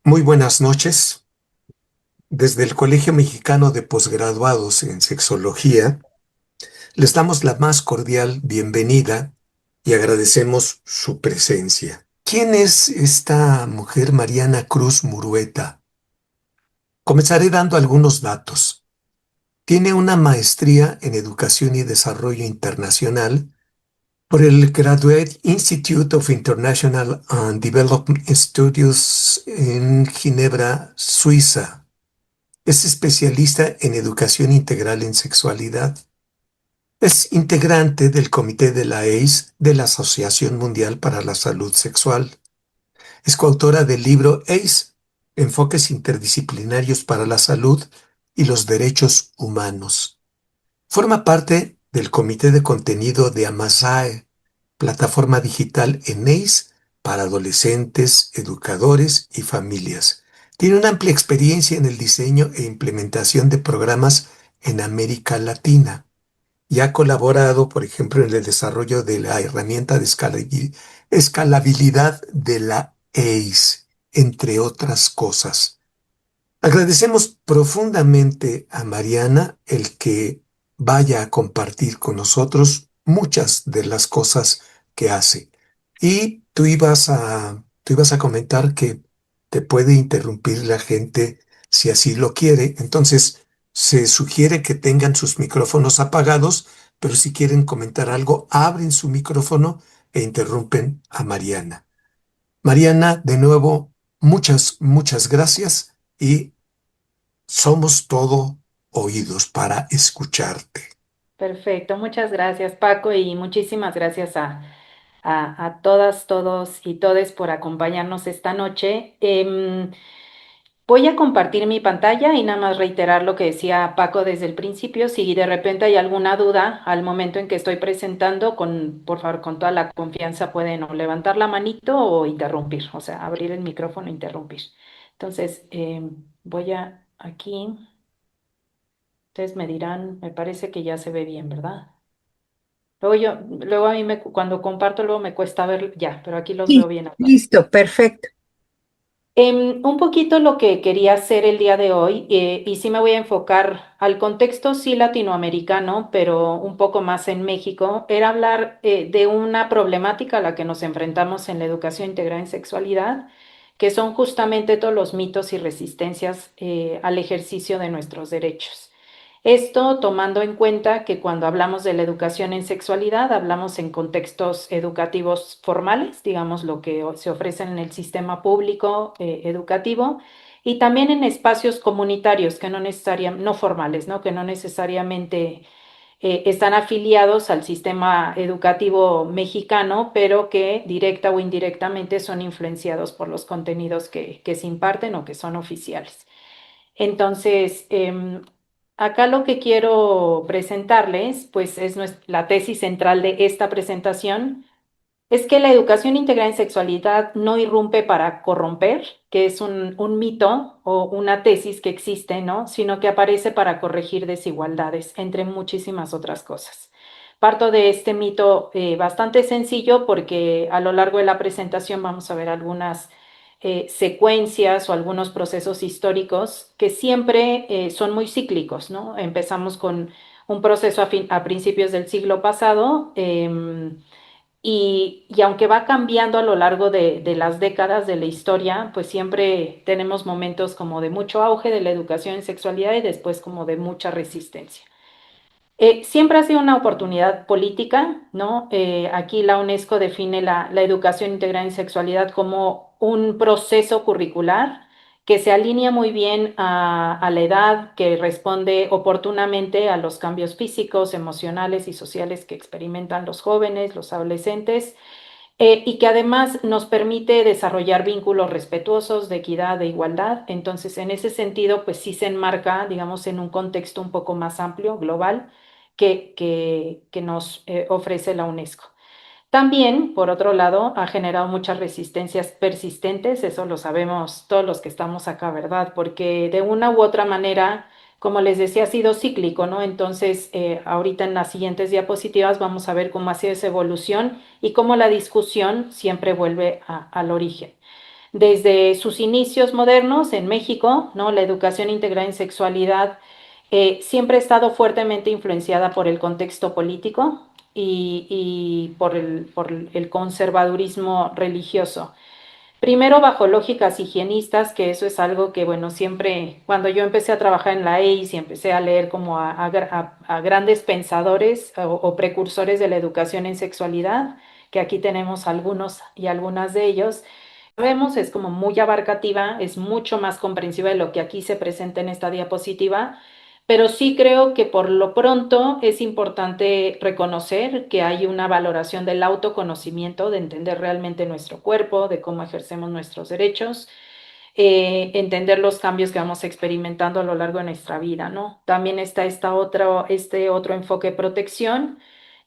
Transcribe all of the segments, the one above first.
Muy buenas noches. Desde el Colegio Mexicano de Posgraduados en Sexología, les damos la más cordial bienvenida y agradecemos su presencia. ¿Quién es esta mujer Mariana Cruz Murueta? Comenzaré dando algunos datos. Tiene una maestría en Educación y Desarrollo Internacional por el Graduate Institute of International and Development Studies en Ginebra, Suiza. Es especialista en educación integral en sexualidad. Es integrante del comité de la ACE de la Asociación Mundial para la Salud Sexual. Es coautora del libro ACE, Enfoques Interdisciplinarios para la Salud y los Derechos Humanos. Forma parte del comité de contenido de Amasae, plataforma digital en ACE para adolescentes, educadores y familias. Tiene una amplia experiencia en el diseño e implementación de programas en América Latina y ha colaborado, por ejemplo, en el desarrollo de la herramienta de escalabilidad de la ACE, entre otras cosas. Agradecemos profundamente a Mariana el que vaya a compartir con nosotros muchas de las cosas que hace. Y tú ibas a comentar que te puede interrumpir la gente si así lo quiere. Entonces, se sugiere que tengan sus micrófonos apagados, pero si quieren comentar algo, abren su micrófono e interrumpen a Mariana. Mariana, de nuevo, muchas gracias y somos todo oídos para escucharte. Perfecto, muchas gracias Paco y muchísimas gracias a todas, todos y todes por acompañarnos esta noche. Voy a compartir mi pantalla y nada más reiterar lo que decía Paco desde el principio. Si de repente hay alguna duda al momento en que estoy presentando, por favor, con toda la confianza pueden o levantar la manito o interrumpir, o sea, abrir el micrófono e interrumpir. Entonces, voy a aquí. Ustedes me dirán, me parece que ya se ve bien, ¿verdad? Luego a mí cuando comparto luego me cuesta ver ya, pero aquí los veo Sí, bien ahora. listo, perfecto. Un poquito lo que quería hacer el día de hoy, y sí me voy a enfocar al contexto sí latinoamericano, pero un poco más en México, era hablar de una problemática a la que nos enfrentamos en la educación integral en sexualidad, que son justamente todos los mitos y resistencias al ejercicio de nuestros derechos. Esto tomando en cuenta que cuando hablamos de la educación en sexualidad, hablamos en contextos educativos formales, digamos lo que se ofrece en el sistema público educativo, y también en espacios comunitarios que no necesariamente, no formales, ¿no? Que no necesariamente están afiliados al sistema educativo mexicano, pero que directa o indirectamente son influenciados por los contenidos que se imparten o que son oficiales. Entonces, acá lo que quiero presentarles, pues es la tesis central de esta presentación, es que la educación integral en sexualidad no irrumpe para corromper, que es un mito o una tesis que existe, ¿no? Sino que aparece para corregir desigualdades, entre muchísimas otras cosas. Parto de este mito bastante sencillo porque a lo largo de la presentación vamos a ver algunas secuencias o algunos procesos históricos que siempre son muy cíclicos, ¿no? Empezamos con un proceso a principios del siglo pasado. Y aunque va cambiando a lo largo de las décadas de la historia, pues siempre tenemos momentos como de mucho auge de la educación en sexualidad y después como de mucha resistencia. Siempre ha sido una oportunidad política, ¿no? Aquí la UNESCO define la educación integral en sexualidad como un proceso curricular que se alinea muy bien a la edad, que responde oportunamente a los cambios físicos, emocionales y sociales que experimentan los jóvenes, los adolescentes, y que además nos permite desarrollar vínculos respetuosos de equidad, de igualdad. Entonces, en ese sentido, pues sí se enmarca, digamos, en un contexto un poco más amplio, global, que nos ofrece la UNESCO. También, por otro lado, ha generado muchas resistencias persistentes, eso lo sabemos todos los que estamos acá, ¿verdad? Porque de una u otra manera, como les decía, ha sido cíclico, ¿no? Entonces, ahorita en las siguientes diapositivas vamos a ver cómo ha sido esa evolución y cómo la discusión siempre vuelve al origen. desde sus inicios modernos en México, ¿no? La educación integral en sexualidad siempre ha estado fuertemente influenciada por el contexto político y por el conservadurismo religioso. Primero bajo lógicas higienistas, que eso es algo que, bueno, siempre, cuando yo empecé a trabajar en la EIS y empecé a leer como a grandes pensadores o precursores de la educación en sexualidad, que aquí tenemos algunos y algunas de ellos, vemos es como muy abarcativa, es mucho más comprensiva de lo que aquí se presenta en esta diapositiva, pero sí creo que por lo pronto es importante reconocer que hay una valoración del autoconocimiento, de entender realmente nuestro cuerpo, de cómo ejercemos nuestros derechos, entender los cambios que vamos experimentando a lo largo de nuestra vida, ¿no? También está este otro enfoque de protección,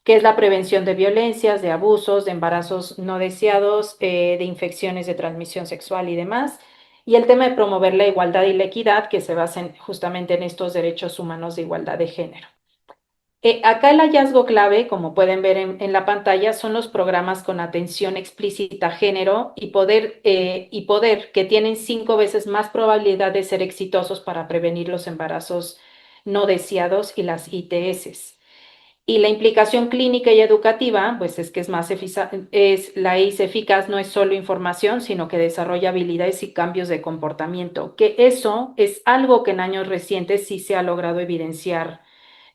que es la prevención de violencias, de abusos, de embarazos no deseados, de infecciones de transmisión sexual y demás. Y el tema de promover la igualdad y la equidad, que se basen justamente en estos derechos humanos de igualdad de género. Acá el hallazgo clave, como pueden ver en la pantalla, son los programas con atención explícita a género y poder, que tienen 5 veces más probabilidad de ser exitosos para prevenir los embarazos no deseados y las ITS. Y la implicación clínica y educativa, pues es que es más eficaz, la EIS eficaz no es solo información, sino que desarrolla habilidades y cambios de comportamiento, que eso es algo que en años recientes sí se ha logrado evidenciar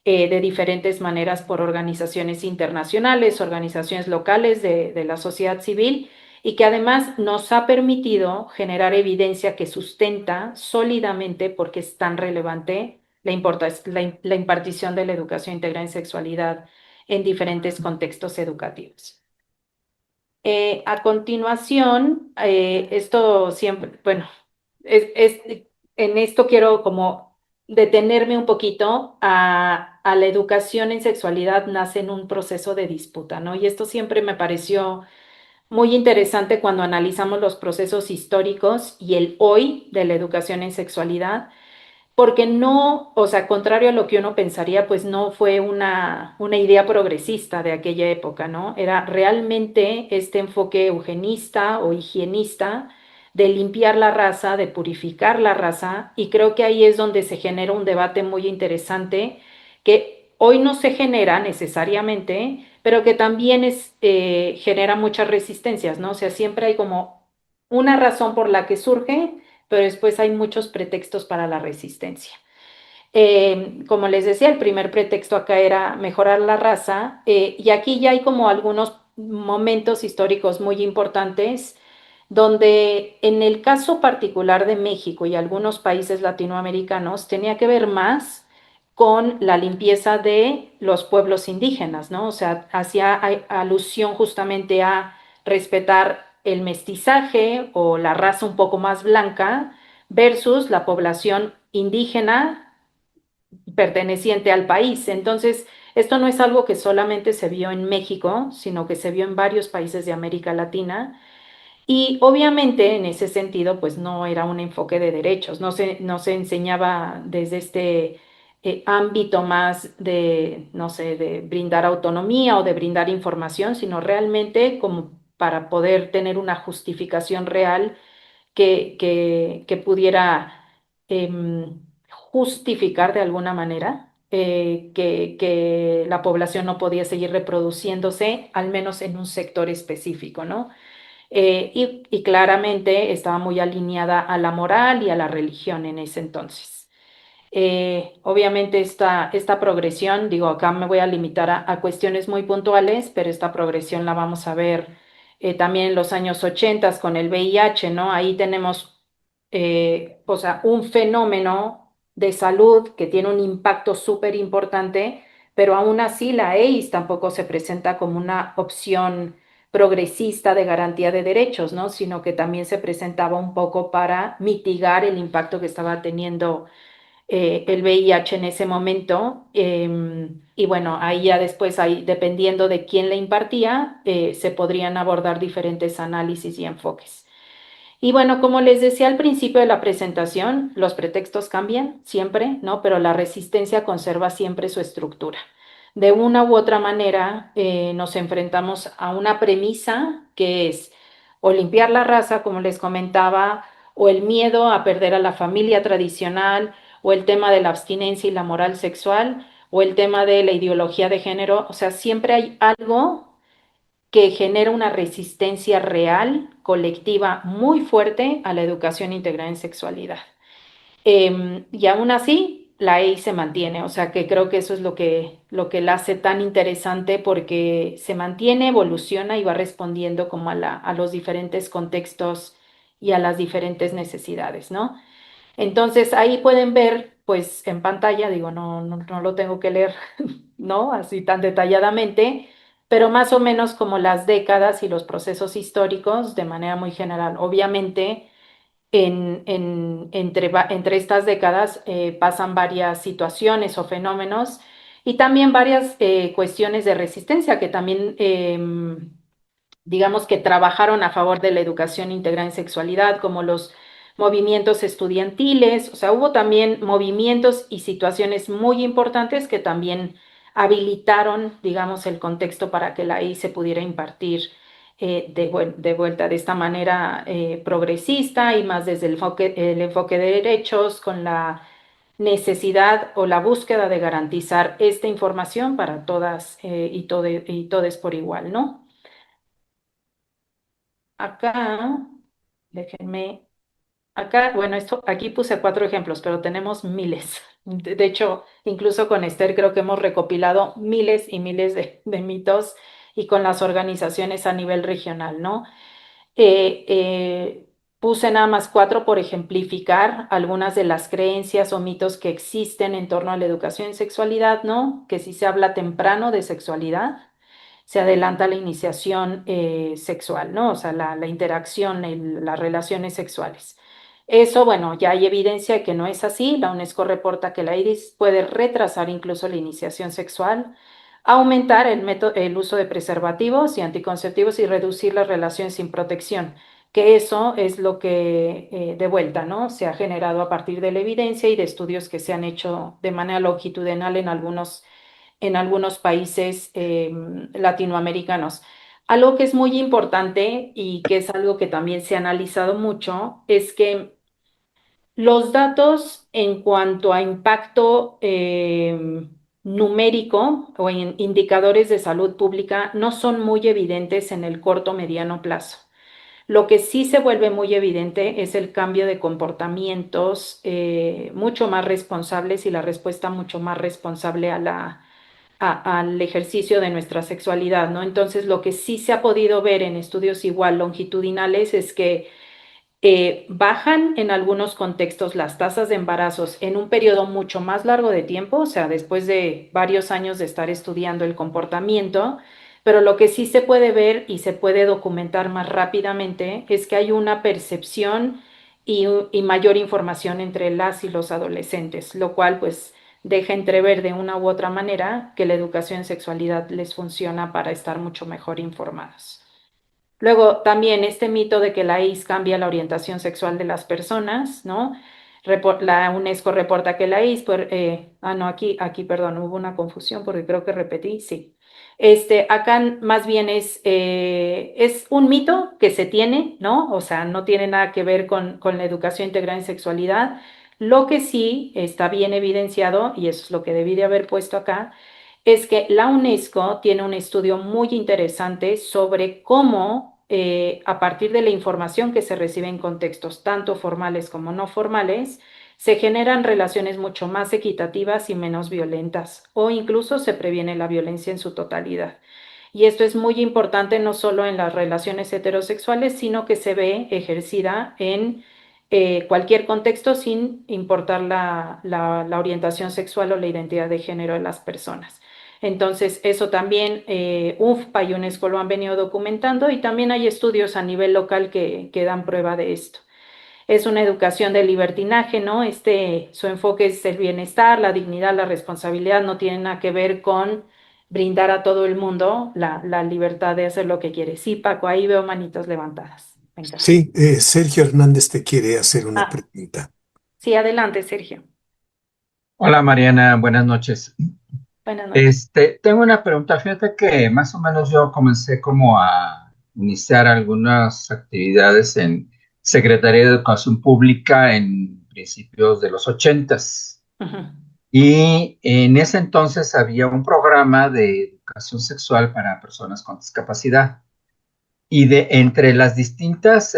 de diferentes maneras por organizaciones internacionales, organizaciones locales de la sociedad civil, y que además nos ha permitido generar evidencia que sustenta sólidamente porque es tan relevante la impartición de la educación integral en sexualidad en diferentes contextos educativos. A continuación, esto siempre, bueno, en esto quiero como detenerme un poquito a la educación en sexualidad nace en un proceso de disputa, ¿no? Y esto siempre me pareció muy interesante cuando analizamos los procesos históricos y el hoy de la educación en sexualidad porque no, o sea, contrario a lo que uno pensaría, pues no fue una idea progresista de aquella época, ¿no? Era realmente este enfoque eugenista o higienista de limpiar la raza, de purificar la raza, y creo que ahí es donde se genera un debate muy interesante que hoy no se genera necesariamente, pero que también genera muchas resistencias, ¿no? O sea, siempre hay como una razón por la que surge pero después hay muchos pretextos para la resistencia. Como les decía, el primer pretexto acá era mejorar la raza y aquí ya hay como algunos momentos históricos muy importantes donde en el caso particular de México y algunos países latinoamericanos tenía que ver más con la limpieza de los pueblos indígenas, ¿no? O sea, hacía alusión justamente a respetar el mestizaje o la raza un poco más blanca versus la población indígena perteneciente al país. Entonces, esto no es algo que solamente se vio en México, sino que se vio en varios países de América Latina. Y obviamente en ese sentido, pues no era un enfoque de derechos, no se enseñaba desde este ámbito más de, no sé, de brindar autonomía o de brindar información, sino realmente como para poder tener una justificación real que pudiera justificar de alguna manera que la población no podía seguir reproduciéndose, al menos en un sector específico, ¿no? Y claramente estaba muy alineada a la moral y a la religión en ese entonces. Obviamente esta progresión, digo, acá me voy a limitar a cuestiones muy puntuales, pero esta progresión la vamos a ver también en los años 80 con el VIH, ¿no? Ahí tenemos, o sea, un fenómeno de salud que tiene un impacto súper importante, pero aún así la EIS tampoco se presenta como una opción progresista de garantía de derechos, ¿no? Sino que también se presentaba un poco para mitigar el impacto que estaba teniendo el VIH en ese momento. Y bueno, ahí ya después, ahí, dependiendo de quién le impartía, se podrían abordar diferentes análisis y enfoques. Y bueno, como les decía al principio de la presentación, los pretextos cambian siempre, ¿no? Pero la resistencia conserva siempre su estructura. De una u otra manera, nos enfrentamos a una premisa que es o limpiar la raza, como les comentaba, o el miedo a perder a la familia tradicional, o el tema de la abstinencia y la moral sexual, o el tema de la ideología de género. O sea, siempre hay algo que genera una resistencia real, colectiva, muy fuerte a la educación integral en sexualidad. Y aún así, la EI se mantiene, o sea que creo que eso es lo que la hace tan interesante porque se mantiene, evoluciona y va respondiendo como a los diferentes contextos y a las diferentes necesidades, ¿no? Entonces ahí pueden ver, pues en pantalla, digo, no lo tengo que leer, ¿no? Así tan detalladamente, pero más o menos como las décadas y los procesos históricos de manera muy general. Obviamente, entre estas décadas pasan varias situaciones o fenómenos y también varias cuestiones de resistencia que también digamos que trabajaron a favor de la educación integral en sexualidad, como los movimientos estudiantiles. O sea, hubo también movimientos y situaciones muy importantes que también habilitaron, digamos, el contexto para que la I se pudiera impartir de vuelta de esta manera progresista y más desde el enfoque de derechos, con la necesidad o la búsqueda de garantizar esta información para todas y todes por igual, ¿no? Acá, déjenme, acá, bueno, aquí puse 4 ejemplos, pero tenemos miles. De hecho, incluso con Esther creo que hemos recopilado miles y miles de mitos y con las organizaciones a nivel regional, ¿no? Puse nada más 4 por ejemplificar algunas de las creencias o mitos que existen en torno a la educación en sexualidad, ¿no? Que si se habla temprano de sexualidad, se adelanta la iniciación sexual, ¿no? O sea, la interacción, las relaciones sexuales. Eso, bueno, ya hay evidencia de que no es así. La UNESCO reporta que la IRIS puede retrasar incluso la iniciación sexual, aumentar el uso de preservativos y anticonceptivos y reducir las relaciones sin protección, que eso es lo que, de vuelta, ¿no? Se ha generado a partir de la evidencia y de estudios que se han hecho de manera longitudinal en algunos países latinoamericanos. Algo que es muy importante y que es algo que también se ha analizado mucho es que los datos en cuanto a impacto numérico o en indicadores de salud pública no son muy evidentes en el corto mediano plazo. Lo que sí se vuelve muy evidente es el cambio de comportamientos mucho más responsables y la respuesta mucho más responsable al ejercicio de nuestra sexualidad, ¿no? Entonces, lo que sí se ha podido ver en estudios igual longitudinales es que bajan en algunos contextos las tasas de embarazos en un periodo mucho más largo de tiempo, o sea, después de varios años de estar estudiando el comportamiento, pero lo que sí se puede ver y se puede documentar más rápidamente es que hay una percepción y mayor información entre las y los adolescentes, lo cual pues deja entrever de una u otra manera que la educación en sexualidad les funciona para estar mucho mejor informados. Luego, también este mito de que la IS cambia la orientación sexual de las personas, ¿no? La UNESCO reporta que la IS, no, aquí, perdón, hubo una confusión porque creo que repetí, sí. Acá más bien es un mito que se tiene, ¿no? O sea, no tiene nada que ver con la educación integral en sexualidad. Lo que sí está bien evidenciado, y eso es lo que debí de haber puesto acá, es que la UNESCO tiene un estudio muy interesante sobre cómo, a partir de la información que se recibe en contextos tanto formales como no formales, se generan relaciones mucho más equitativas y menos violentas, o incluso se previene la violencia en su totalidad. Y esto es muy importante no solo en las relaciones heterosexuales, sino que se ve ejercida en cualquier contexto sin importar la orientación sexual o la identidad de género de las personas. Entonces, eso también UFPA y UNESCO lo han venido documentando y también hay estudios a nivel local que dan prueba de esto. Es una educación de libertinaje, ¿no? Su enfoque es el bienestar, la dignidad, la responsabilidad, no tiene nada que ver con brindar a todo el mundo la libertad de hacer lo que quiere. Sí, Paco, ahí veo manitos levantadas. Venga. Sí, Sergio Hernández te quiere hacer una Ah, pregunta. sí, adelante, Sergio. Hola Mariana, buenas noches. Buenas noches. Tengo una pregunta. Fíjate que más o menos yo comencé como a iniciar algunas actividades en Secretaría de Educación Pública en principios de los ochentas. Ujú. Y en ese entonces había un programa de educación sexual para personas con discapacidad. Y de entre las distintas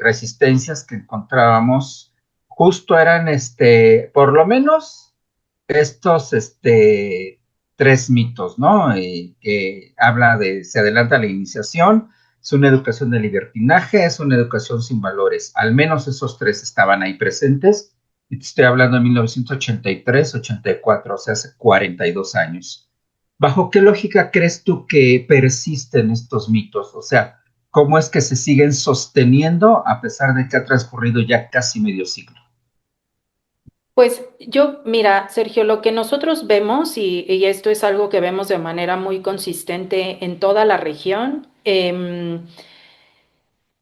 resistencias que encontrábamos, justo eran por lo menos estos tres mitos, ¿no? Que habla de, se adelanta la iniciación, es una educación de libertinaje, es una educación sin valores. Al menos esos tres estaban ahí presentes. Y te estoy hablando de 1983, 84, o sea, hace 42 años. ¿Bajo qué lógica crees tú que persisten estos mitos? O sea, ¿cómo es que se siguen sosteniendo a pesar de que ha transcurrido ya casi medio siglo? Pues yo, mira, Sergio, lo que nosotros vemos, y esto es algo que vemos de manera muy consistente en toda la región,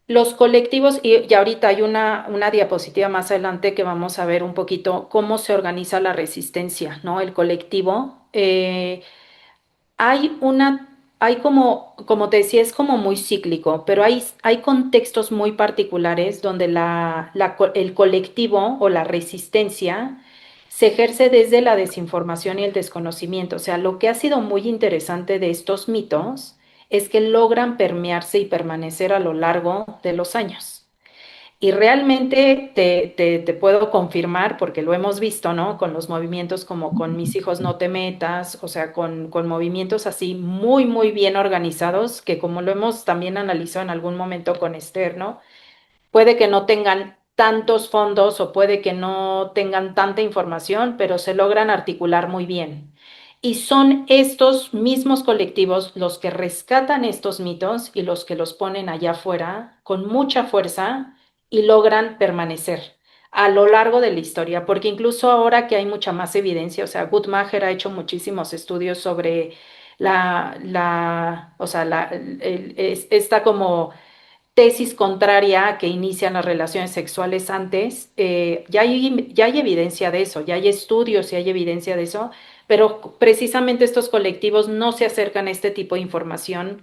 los colectivos, y ahorita hay una diapositiva más adelante que vamos a ver un poquito cómo se organiza la resistencia, ¿no? El colectivo. Hay como te decía, es como muy cíclico, pero hay contextos muy particulares donde el colectivo o la resistencia se ejerce desde la desinformación y el desconocimiento. O sea, lo que ha sido muy interesante de estos mitos es que logran permearse y permanecer a lo largo de los años. Y realmente te puedo confirmar, porque lo hemos visto, ¿no? Con los movimientos como con Mis hijos no te metas, o sea, con movimientos así muy, muy bien organizados, que como lo hemos también analizado en algún momento con Esther, ¿no? Puede que no tengan tantos fondos o puede que no tengan tanta información, pero se logran articular muy bien. Y son estos mismos colectivos los que rescatan estos mitos y los que los ponen allá afuera con mucha fuerza y logran permanecer a lo largo de la historia, porque incluso ahora que hay mucha más evidencia, o sea, Guttmacher ha hecho muchísimos estudios sobre o sea, esta como tesis contraria a que inician las relaciones sexuales antes, ya hay evidencia de eso, ya hay estudios y hay evidencia de eso, pero precisamente estos colectivos no se acercan a este tipo de información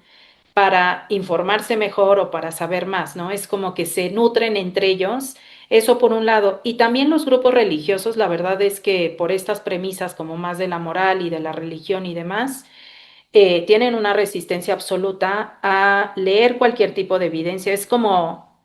para informarse mejor o para saber más, ¿no? Es como que se nutren entre ellos, eso por un lado. Y también los grupos religiosos, la verdad es que por estas premisas como más de la moral y de la religión y demás, tienen una resistencia absoluta a leer cualquier tipo de evidencia. Es como,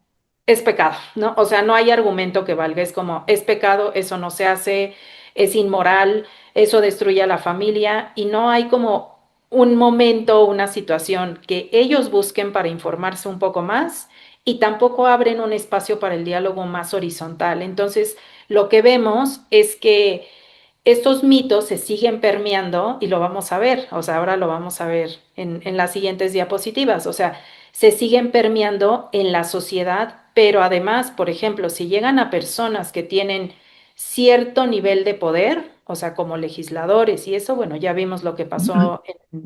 es pecado, ¿no? O sea, no hay argumento que valga. Es como, es pecado, eso no se hace, es inmoral, eso destruye a la familia y no hay como un momento, una situación que ellos busquen para informarse un poco más y tampoco abren un espacio para el diálogo más horizontal. Entonces, lo que vemos es que estos mitos se siguen permeando y lo vamos a ver, o sea, ahora lo vamos a ver en las siguientes diapositivas, o sea, se siguen permeando en la sociedad, pero además, por ejemplo, si llegan a personas que tienen cierto nivel de poder, o sea, como legisladores y eso, bueno, ya vimos lo que pasó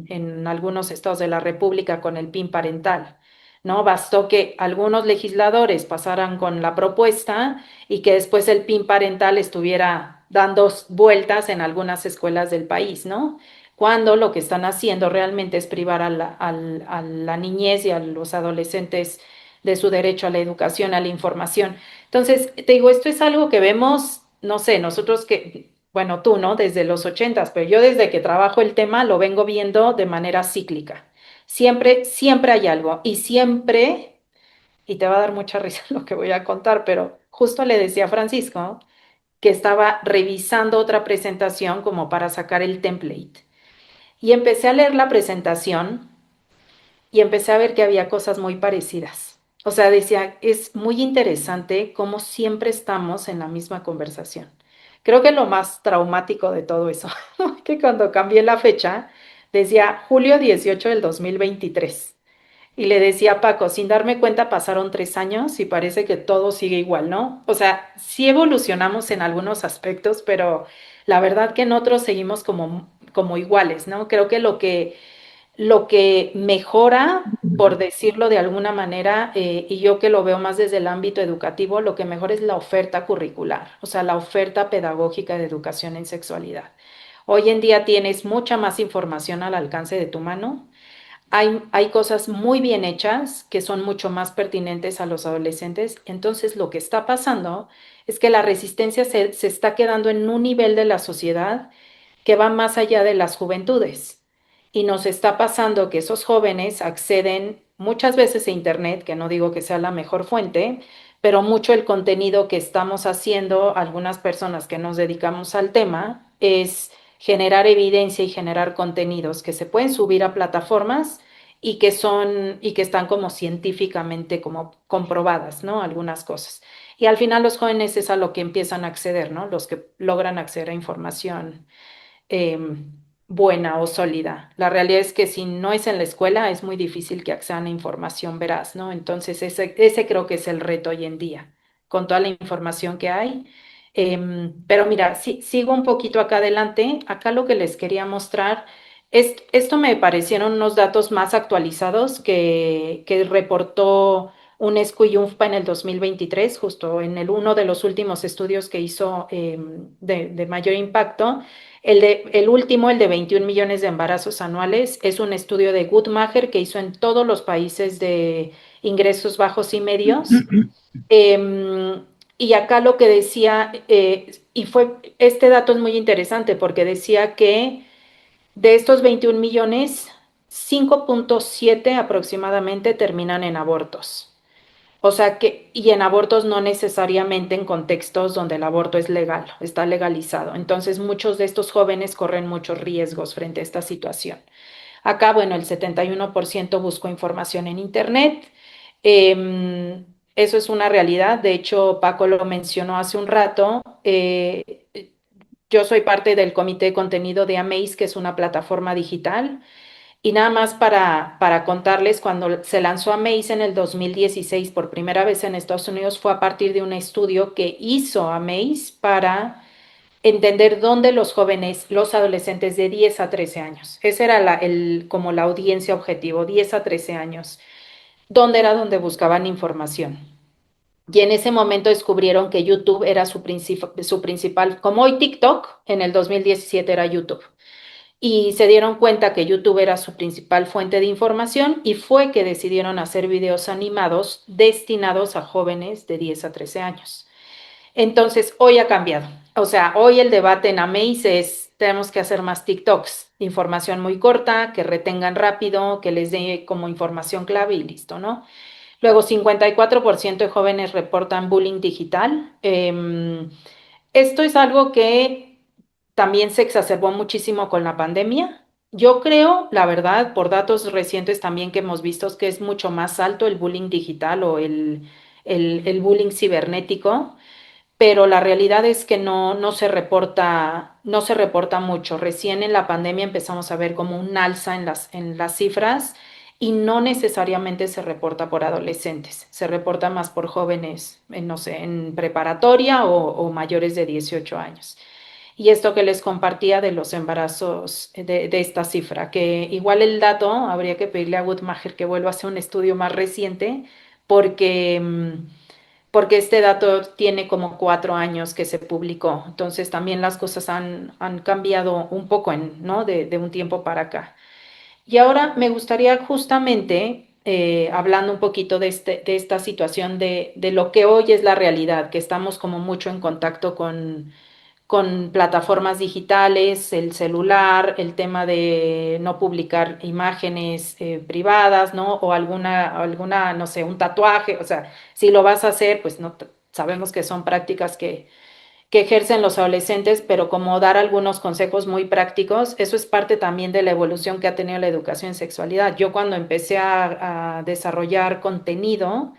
en algunos estados de la República con el PIN parental, ¿no? Bastó que algunos legisladores pasaran con la propuesta y que después el PIN parental estuviera dando vueltas en algunas escuelas del país, ¿no? Cuando lo que están haciendo realmente es privar a la niñez y a los adolescentes de su derecho a la educación, a la información. Entonces, te digo, esto es algo que vemos, no sé, nosotros que, bueno, tú, ¿no? Desde los ochentas, pero yo desde que trabajo el tema lo vengo viendo de manera cíclica. Siempre, siempre hay algo y siempre, y te va a dar mucha risa lo que voy a contar, pero justo le decía a Francisco que estaba revisando otra presentación como para sacar el template. Y empecé a leer la presentación y empecé a ver que había cosas muy parecidas. O sea, decía, es muy interesante cómo siempre estamos en la misma conversación. Creo que lo más traumático de todo eso, que cuando cambié la fecha, decía julio 18 del 2023. Y le decía a Paco, sin darme cuenta pasaron 3 años y parece que todo sigue igual, ¿no? O sea, sí evolucionamos en algunos aspectos, pero la verdad que en otros seguimos como iguales, ¿no? Creo que lo que mejora, por decirlo de alguna manera, y yo que lo veo más desde el ámbito educativo, lo que mejora es la oferta curricular, o sea, la oferta pedagógica de educación en sexualidad. Hoy en día tienes mucha más información al alcance de tu mano, hay cosas muy bien hechas que son mucho más pertinentes a los adolescentes. Entonces, lo que está pasando es que la resistencia se está quedando en un nivel de la sociedad que va más allá de las juventudes. Y nos está pasando que esos jóvenes acceden muchas veces a Internet, que no digo que sea la mejor fuente, pero mucho el contenido que estamos haciendo, algunas personas que nos dedicamos al tema, es generar evidencia y generar contenidos que se pueden subir a plataformas y que están como científicamente como comprobadas, ¿no? Algunas cosas. Y al final los jóvenes es a lo que empiezan a acceder, ¿no? Los que logran acceder a información eh, buena o sólida. La realidad es que si no es en la escuela, es muy difícil que accedan a información veraz, ¿no? Entonces, ese creo que es el reto hoy en día, con toda la información que hay. Pero mira, sigo un poquito acá adelante. Acá lo que les quería mostrar es, esto me parecieron unos datos más actualizados que reportó UNESCO y UNFPA en el 2023, justo en uno de los últimos estudios que hizo de mayor impacto. El último, el de 21 millones de embarazos anuales, es un estudio de Guttmacher que hizo en todos los países de ingresos bajos y medios. Y acá lo que decía, este dato es muy interesante porque decía que de estos 21 millones, 5.7 aproximadamente terminan en abortos. O sea que, y en abortos no necesariamente en contextos donde el aborto es legal, está legalizado. Entonces, muchos de estos jóvenes corren muchos riesgos frente a esta situación. Acá, bueno, el 71% buscó información en Internet. Eso es una realidad. De hecho, Paco lo mencionó hace un rato. Yo soy parte del comité de contenido de Amaze, que es una plataforma digital. Y nada más para contarles, cuando se lanzó Amaze en el 2016 por primera vez en Estados Unidos, fue a partir de un estudio que hizo Amaze para entender dónde los jóvenes, los adolescentes de 10 a 13 años, esa era como la audiencia objetivo, 10 a 13 años, dónde era donde buscaban información. Y en ese momento descubrieron que YouTube era su principal, como hoy TikTok, en el 2017 era YouTube. Y se dieron cuenta que YouTube era su principal fuente de información y fue que decidieron hacer videos animados destinados a jóvenes de 10 a 13 años. Entonces, hoy ha cambiado. O sea, hoy el debate en Amaze es, tenemos que hacer más TikToks, información muy corta, que retengan rápido, que les dé como información clave y listo, ¿no? Luego, 54% de jóvenes reportan bullying digital. Esto es algo que también se exacerbó muchísimo con la pandemia. Yo creo, la verdad, por datos recientes también que hemos visto, que es mucho más alto el bullying digital o el bullying cibernético, pero la realidad es que no se reporta mucho. Recién en la pandemia empezamos a ver como un alza en las cifras y no necesariamente se reporta por adolescentes, se reporta más por jóvenes, no sé, en preparatoria o mayores de 18 años. Y esto que les compartía de los embarazos, de esta cifra, que igual el dato habría que pedirle a Guttmacher que vuelva a hacer un estudio más reciente, porque, porque este dato tiene como 4 años que se publicó. Entonces también las cosas han cambiado un poco, ¿no? De un tiempo para acá. Y ahora me gustaría justamente, hablando un poquito de esta situación de lo que hoy es la realidad, que estamos como mucho en contacto con plataformas digitales, el celular, el tema de no publicar imágenes privadas, ¿no? O alguna, no sé, un tatuaje, o sea, si lo vas a hacer, pues no, sabemos que son prácticas que ejercen los adolescentes, pero como dar algunos consejos muy prácticos, eso es parte también de la evolución que ha tenido la educación en sexualidad. Yo cuando empecé a desarrollar contenido,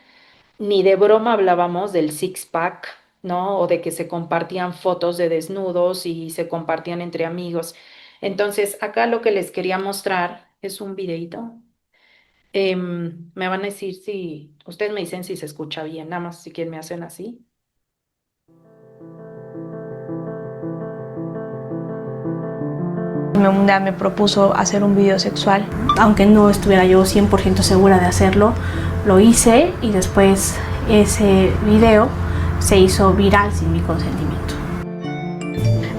ni de broma hablábamos del six-pack, ¿no? O de que se compartían fotos de desnudos y se compartían entre amigos. Entonces, acá lo que les quería mostrar es un videito. Me van a decir si, ustedes me dicen si se escucha bien, nada más si quieren me hacen así. Un día me propuso hacer un video sexual, aunque no estuviera yo 100% segura de hacerlo, lo hice y después ese video se hizo viral sin mi consentimiento.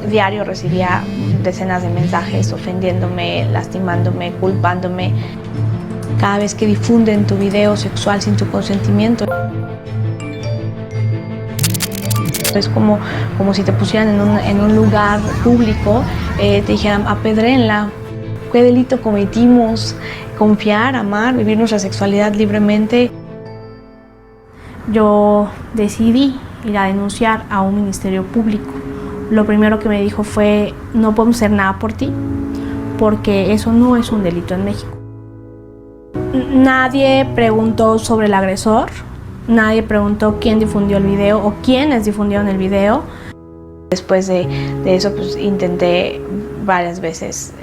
Diario recibía decenas de mensajes ofendiéndome, lastimándome, culpándome. cada vez que difunden tu video sexual sin tu consentimiento. Es como si te pusieran en un lugar público, te dijeran apedréenla. ¿Qué delito cometimos? Confiar, amar, vivir nuestra sexualidad libremente. Yo decidí ir a denunciar a un ministerio público. Lo primero que me dijo fue: no podemos hacer nada por ti, porque eso no es un delito en México. Nadie preguntó sobre el agresor, nadie preguntó quién difundió el video o quiénes difundieron el video. Después de eso, pues intenté varias veces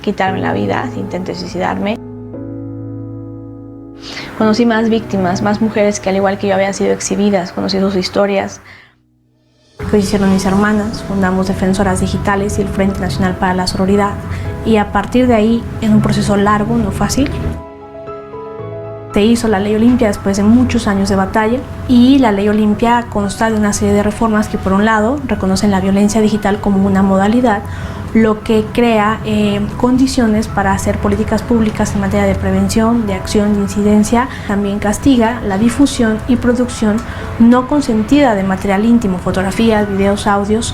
quitarme la vida, intenté suicidarme. Conocí más víctimas, más mujeres que al igual que yo habían sido exhibidas, conocí sus historias. Lo hicieron mis hermanas, fundamos Defensoras Digitales y el Frente Nacional para la Sororidad. Y a partir de ahí, en un proceso largo, no fácil, se hizo la Ley Olimpia después de muchos años de batalla, y la Ley Olimpia consta de una serie de reformas que, por un lado, reconocen la violencia digital como una modalidad, lo que crea condiciones para hacer políticas públicas en materia de prevención, de acción, de incidencia. También castiga la difusión y producción no consentida de material íntimo, fotografías, videos, audios,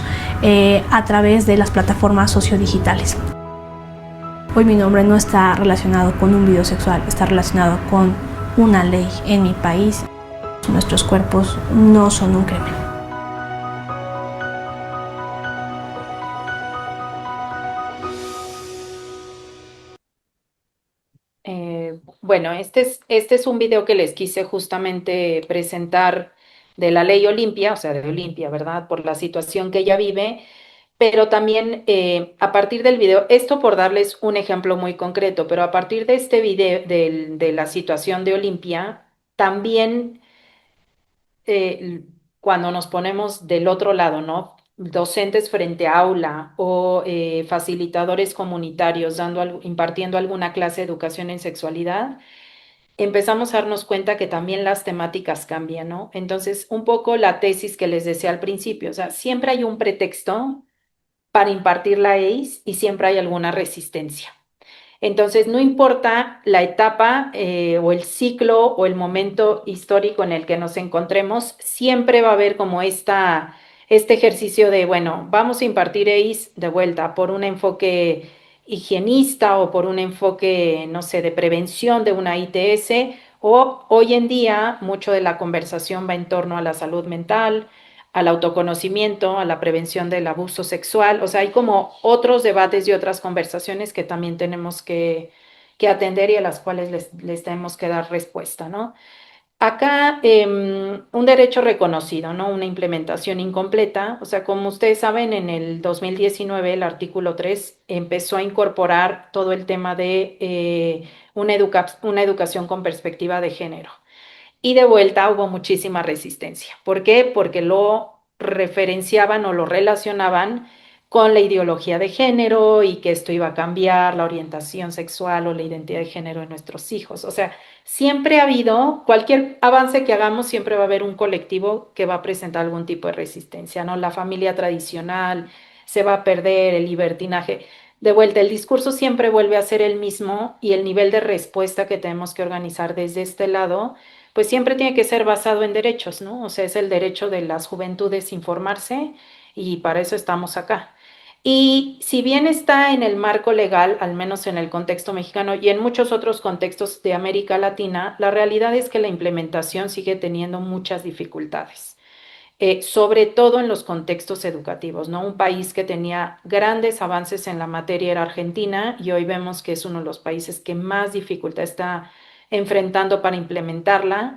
a través de las plataformas sociodigitales. Hoy mi nombre no está relacionado con un video sexual, está relacionado con una ley en mi país. Nuestros cuerpos no son un crimen. Bueno, este es un video que les quise justamente presentar de la Ley Olimpia, o sea, de Olimpia, ¿verdad? Por la situación que ella vive, pero también a partir del video, esto por darles un ejemplo muy concreto, pero a partir de este video, de la situación de Olimpia, también cuando nos ponemos del otro lado, ¿no? Docentes frente a aula o facilitadores comunitarios impartiendo alguna clase de educación en sexualidad, empezamos a darnos cuenta que también las temáticas cambian, ¿no? Entonces, un poco la tesis que les decía al principio, o sea, siempre hay un pretexto para impartir la EIS y siempre hay alguna resistencia. Entonces, no importa la etapa o el ciclo o el momento histórico en el que nos encontremos, siempre va a haber como este ejercicio de, bueno, vamos a impartir EIS de vuelta por un enfoque higienista o por un enfoque, no sé, de prevención de una ITS, o hoy en día mucho de la conversación va en torno a la salud mental, al autoconocimiento, a la prevención del abuso sexual. O sea, hay como otros debates y otras conversaciones que también tenemos que atender y a las cuales les tenemos que dar respuesta, ¿no? Acá un derecho reconocido, ¿no? Una implementación incompleta. O sea, como ustedes saben, en el 2019 el artículo 3 empezó a incorporar todo el tema de una educación con perspectiva de género. Y de vuelta hubo muchísima resistencia. ¿Por qué? Porque lo referenciaban o lo relacionaban con la ideología de género y que esto iba a cambiar la orientación sexual o la identidad de género de nuestros hijos. O sea, siempre ha habido, cualquier avance que hagamos, siempre va a haber un colectivo que va a presentar algún tipo de resistencia, ¿no? La familia tradicional se va a perder, el libertinaje. De vuelta, el discurso siempre vuelve a ser el mismo y el nivel de respuesta que tenemos que organizar desde este lado pues siempre tiene que ser basado en derechos, ¿no? O sea, es el derecho de las juventudes informarse y para eso estamos acá. Y si bien está en el marco legal, al menos en el contexto mexicano y en muchos otros contextos de América Latina, la realidad es que la implementación sigue teniendo muchas dificultades, sobre todo en los contextos educativos, ¿no? Un país que tenía grandes avances en la materia era Argentina y hoy vemos que es uno de los países que más dificultad está enfrentando para implementarla,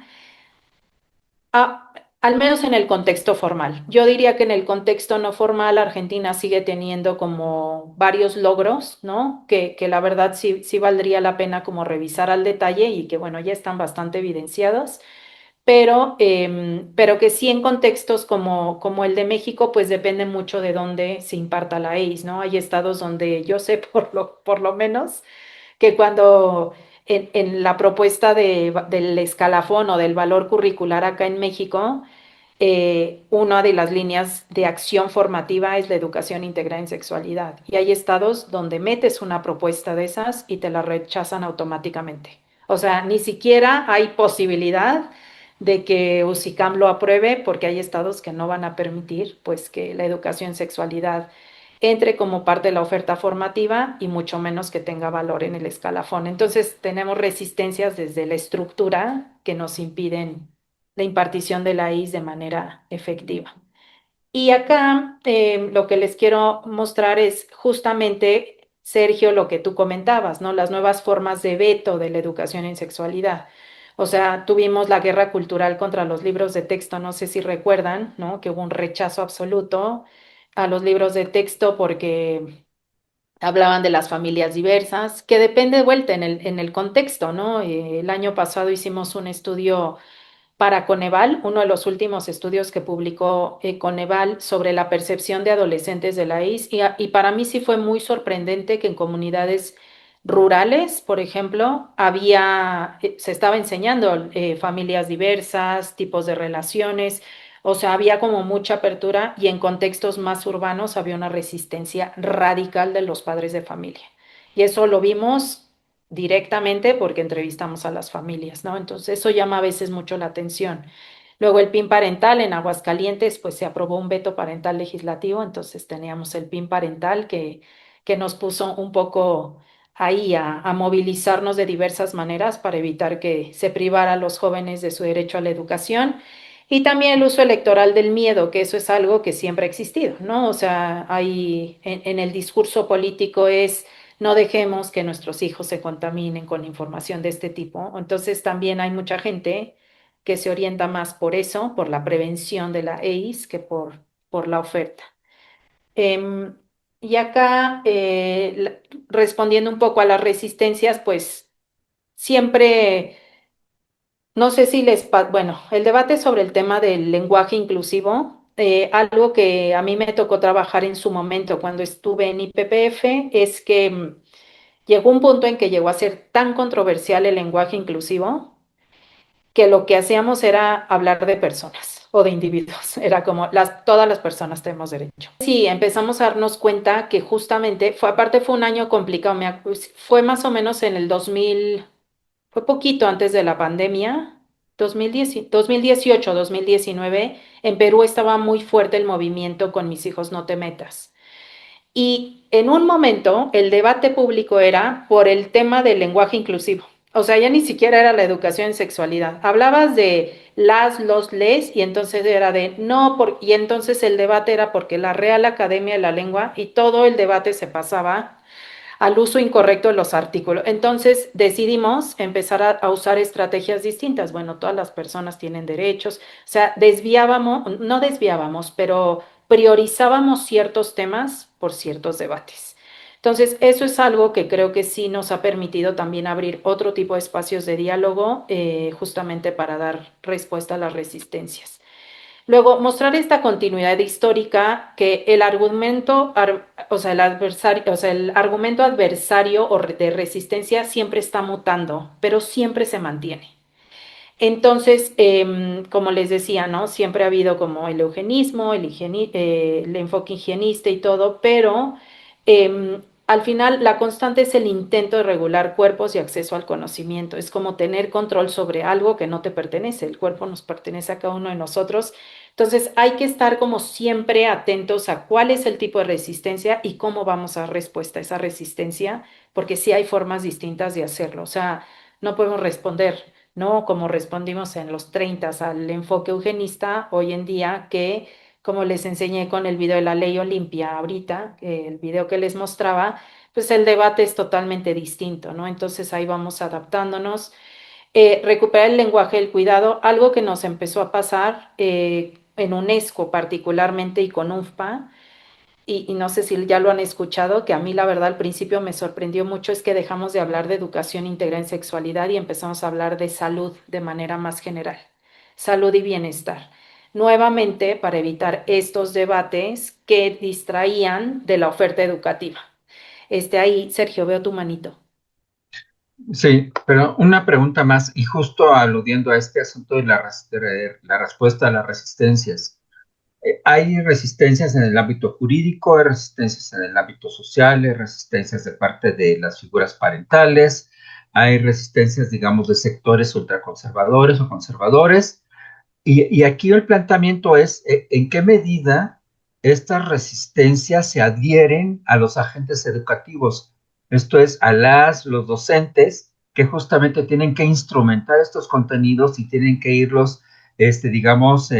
al menos en el contexto formal. Yo diría que en el contexto no formal, Argentina sigue teniendo como varios logros, ¿no? Que la verdad sí valdría la pena como revisar al detalle y que, bueno, ya están bastante evidenciados, pero que sí en contextos como el de México, pues depende mucho de dónde se imparta la EIS, ¿no? Hay estados donde yo sé por lo menos que cuando en la propuesta del escalafón o del valor curricular acá en México, una de las líneas de acción formativa es la educación integral en sexualidad. Y hay estados donde metes una propuesta de esas y te la rechazan automáticamente. O sea, ni siquiera hay posibilidad de que UCICAM lo apruebe porque hay estados que no van a permitir pues que la educación en sexualidad entre como parte de la oferta formativa y mucho menos que tenga valor en el escalafón. Entonces tenemos resistencias desde la estructura que nos impiden la impartición de la IS de manera efectiva. Y acá lo que les quiero mostrar es justamente, Sergio, lo que tú comentabas, ¿no? Las nuevas formas de veto de la educación en sexualidad. O sea, tuvimos la guerra cultural contra los libros de texto, no sé si recuerdan, ¿no? Que hubo un rechazo absoluto a los libros de texto porque hablaban de las familias diversas, que depende de vuelta en el contexto, ¿no? El año pasado hicimos un estudio para Coneval, uno de los últimos estudios que publicó Coneval sobre la percepción de adolescentes de la IS, y para mí sí fue muy sorprendente que en comunidades rurales, por ejemplo, se estaba enseñando familias diversas, tipos de relaciones, o sea, había como mucha apertura y en contextos más urbanos había una resistencia radical de los padres de familia. Y eso lo vimos directamente porque entrevistamos a las familias, ¿no? Entonces eso llama a veces mucho la atención. Luego el PIN parental en Aguascalientes, pues se aprobó un veto parental legislativo, entonces teníamos el PIN parental que nos puso un poco ahí a movilizarnos de diversas maneras para evitar que se privara a los jóvenes de su derecho a la educación. Y también el uso electoral del miedo, que eso es algo que siempre ha existido, ¿no? O sea, hay en el discurso político es no dejemos que nuestros hijos se contaminen con información de este tipo. Entonces también hay mucha gente que se orienta más por eso, por la prevención de la EIS, que por la oferta. Em, y acá, respondiendo un poco a las resistencias, pues siempre, no sé si bueno, el debate sobre el tema del lenguaje inclusivo, algo que a mí me tocó trabajar en su momento cuando estuve en IPPF, es que llegó un punto en que llegó a ser tan controversial el lenguaje inclusivo que lo que hacíamos era hablar de personas o de individuos. Era como todas las personas tenemos derecho. Sí, empezamos a darnos cuenta que justamente aparte fue un año complicado. Fue más o menos en el 2000, fue poquito antes de la pandemia, 2018, 2019. En Perú estaba muy fuerte el movimiento con Mis hijos no te metas. Y en un momento el debate público era por el tema del lenguaje inclusivo. O sea, ya ni siquiera era la educación en sexualidad. Hablabas de los, les, y entonces era de no, y entonces el debate era porque la Real Academia de la Lengua y todo el debate se pasaba al uso incorrecto de los artículos. Entonces decidimos empezar a usar estrategias distintas. Bueno, todas las personas tienen derechos, o sea, no desviábamos, pero priorizábamos ciertos temas por ciertos debates. Entonces, eso es algo que creo que sí nos ha permitido también abrir otro tipo de espacios de diálogo, justamente para dar respuesta a las resistencias. Luego, mostrar esta continuidad histórica que el argumento, o sea, el argumento adversario o de resistencia siempre está mutando, pero siempre se mantiene. Entonces, como les decía, ¿no? Siempre ha habido como el eugenismo, el enfoque higienista y todo, pero al final la constante es el intento de regular cuerpos y acceso al conocimiento. Es como tener control sobre algo que no te pertenece. El cuerpo nos pertenece a cada uno de nosotros. Entonces, hay que estar como siempre atentos a cuál es el tipo de resistencia y cómo vamos a dar respuesta a esa resistencia, porque sí hay formas distintas de hacerlo. O sea, no podemos responder, ¿no? Como respondimos en los 30 al enfoque eugenista, hoy en día que, como les enseñé con el video de la ley Olimpia ahorita, el video que les mostraba, pues el debate es totalmente distinto, ¿no? Entonces ahí vamos adaptándonos. Recuperar el lenguaje del cuidado, algo que nos empezó a pasar en UNESCO particularmente y con UNFPA, y no sé si ya lo han escuchado, que a mí la verdad al principio me sorprendió mucho, es que dejamos de hablar de educación integral en sexualidad y empezamos a hablar de salud de manera más general, salud y bienestar. Nuevamente, para evitar estos debates que distraían de la oferta educativa. Ahí, Sergio, veo tu manito. Sí, pero una pregunta más, y justo aludiendo a este asunto de la respuesta a las resistencias. Hay resistencias en el ámbito jurídico, hay resistencias en el ámbito social, hay resistencias de parte de las figuras parentales, hay resistencias, digamos, de sectores ultraconservadores o conservadores. Y aquí el planteamiento es en qué medida estas resistencias se adhieren a los agentes educativos, esto es, a los docentes que justamente tienen que instrumentar estos contenidos y tienen que irlos, digamos,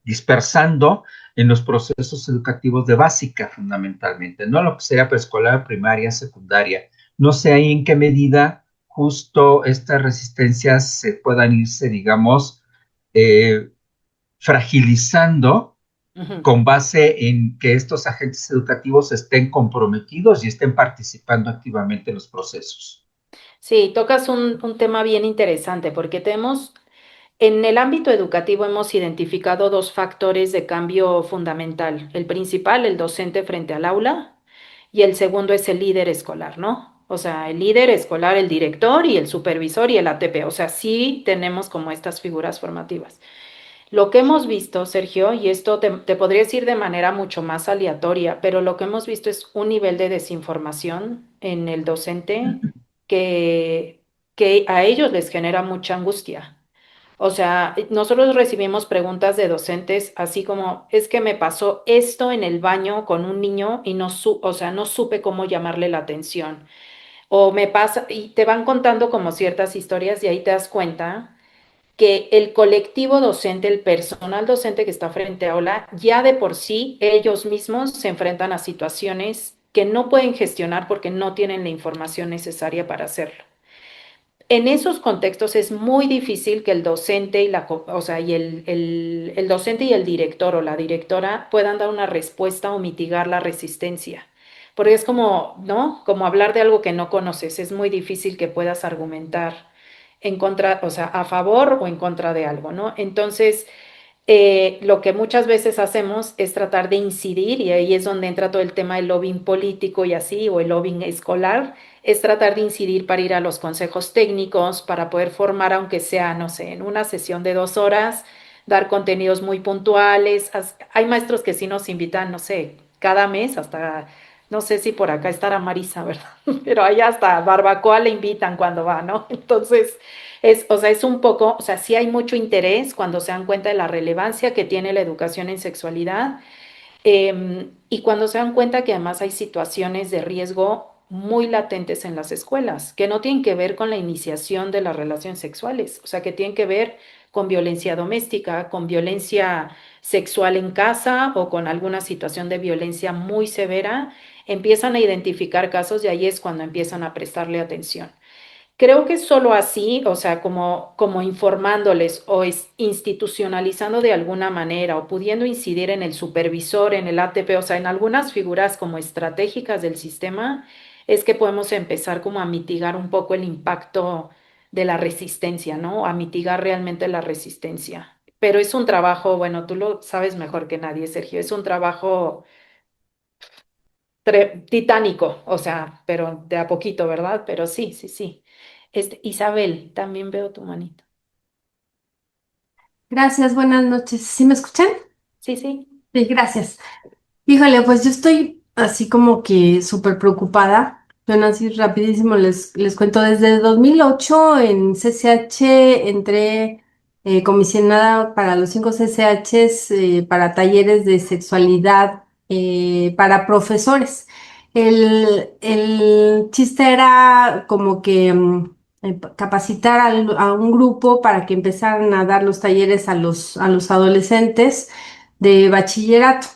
dispersando en los procesos educativos de básica fundamentalmente, no lo que sería preescolar, primaria, secundaria. No sé ahí en qué medida justo estas resistencias se puedan irse, digamos, eh, fragilizando Ujú. con base en que estos agentes educativos estén comprometidos y estén participando activamente en los procesos. Sí, tocas un tema bien interesante porque tenemos, en el ámbito educativo hemos identificado dos factores de cambio fundamental. El principal, el docente frente al aula, y el segundo es el líder escolar, ¿no? O sea, el líder escolar, el director y el supervisor y el ATP. O sea, sí tenemos como estas figuras formativas. Lo que hemos visto, Sergio, y esto te podría decir de manera mucho más aleatoria, pero lo que hemos visto es un nivel de desinformación en el docente que, que a ellos les genera mucha angustia. O sea, nosotros recibimos preguntas de docentes así como, es que me pasó esto en el baño con un niño y o sea, no supe cómo llamarle la atención. O me pasa, y te van contando como ciertas historias y ahí te das cuenta que el colectivo docente, el personal docente que está frente a aula, ya de por sí ellos mismos se enfrentan a situaciones que no pueden gestionar porque no tienen la información necesaria para hacerlo. En esos contextos es muy difícil que el docente y o sea, y el docente y el director o la directora puedan dar una respuesta o mitigar la resistencia. Porque es como, ¿no? Como hablar de algo que no conoces. Es muy difícil que puedas argumentar en contra, o sea, a favor o en contra de algo, ¿no? Entonces, lo que muchas veces hacemos es tratar de incidir, y ahí es donde entra todo el tema del lobbying político y así, o el lobbying escolar, es tratar de incidir para ir a los consejos técnicos, para poder formar, aunque sea, no sé, en una sesión de 2 horas, dar contenidos muy puntuales. Hay maestros que sí nos invitan, no sé, cada mes, hasta, no sé si por acá estará Marisa, ¿verdad? Pero allá hasta barbacoa le invitan cuando va, ¿no? Entonces... o sea, es un poco, o sea, sí hay mucho interés cuando se dan cuenta de la relevancia que tiene la educación en sexualidad, y cuando se dan cuenta que además hay situaciones de riesgo muy latentes en las escuelas, que no tienen que ver con la iniciación de las relaciones sexuales, o sea, que tienen que ver con violencia doméstica, con violencia sexual en casa o con alguna situación de violencia muy severa, empiezan a identificar casos y ahí es cuando empiezan a prestarle atención. Creo que solo así, o sea, como informándoles o institucionalizando de alguna manera o pudiendo incidir en el supervisor, en el ATP, o sea, en algunas figuras como estratégicas del sistema, es que podemos empezar como a mitigar un poco el impacto de la resistencia, ¿no? A mitigar realmente la resistencia. Pero es un trabajo, bueno, tú lo sabes mejor que nadie, Sergio, es un trabajo titánico, o sea, pero de a poquito, ¿verdad? Pero sí, sí, sí. Isabel, también veo tu manito. Gracias, buenas noches. ¿Sí me escuchan? Sí, sí. Sí, gracias. Híjole, pues yo estoy así como que súper preocupada. Bueno, así rapidísimo les cuento. Desde 2008 en CCH entré comisionada para los 5 CCHs para talleres de sexualidad para profesores. El chiste era como que capacitar a un grupo para que empezaran a dar los talleres a los adolescentes de bachillerato.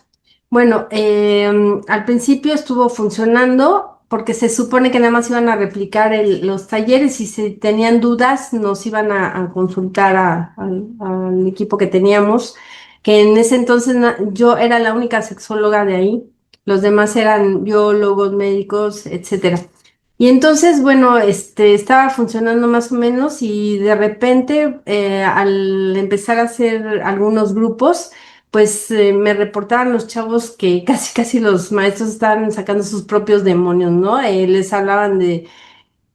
Bueno, al principio estuvo funcionando porque se supone que nada más iban a replicar los talleres y si tenían dudas nos iban a consultar al equipo que teníamos, que en ese entonces yo era la única sexóloga de ahí, los demás eran biólogos, médicos, etcétera. Y entonces, bueno, estaba funcionando más o menos y de repente al empezar a hacer algunos grupos, pues me reportaban los chavos que casi casi los maestros estaban sacando sus propios demonios, ¿no? Les hablaban de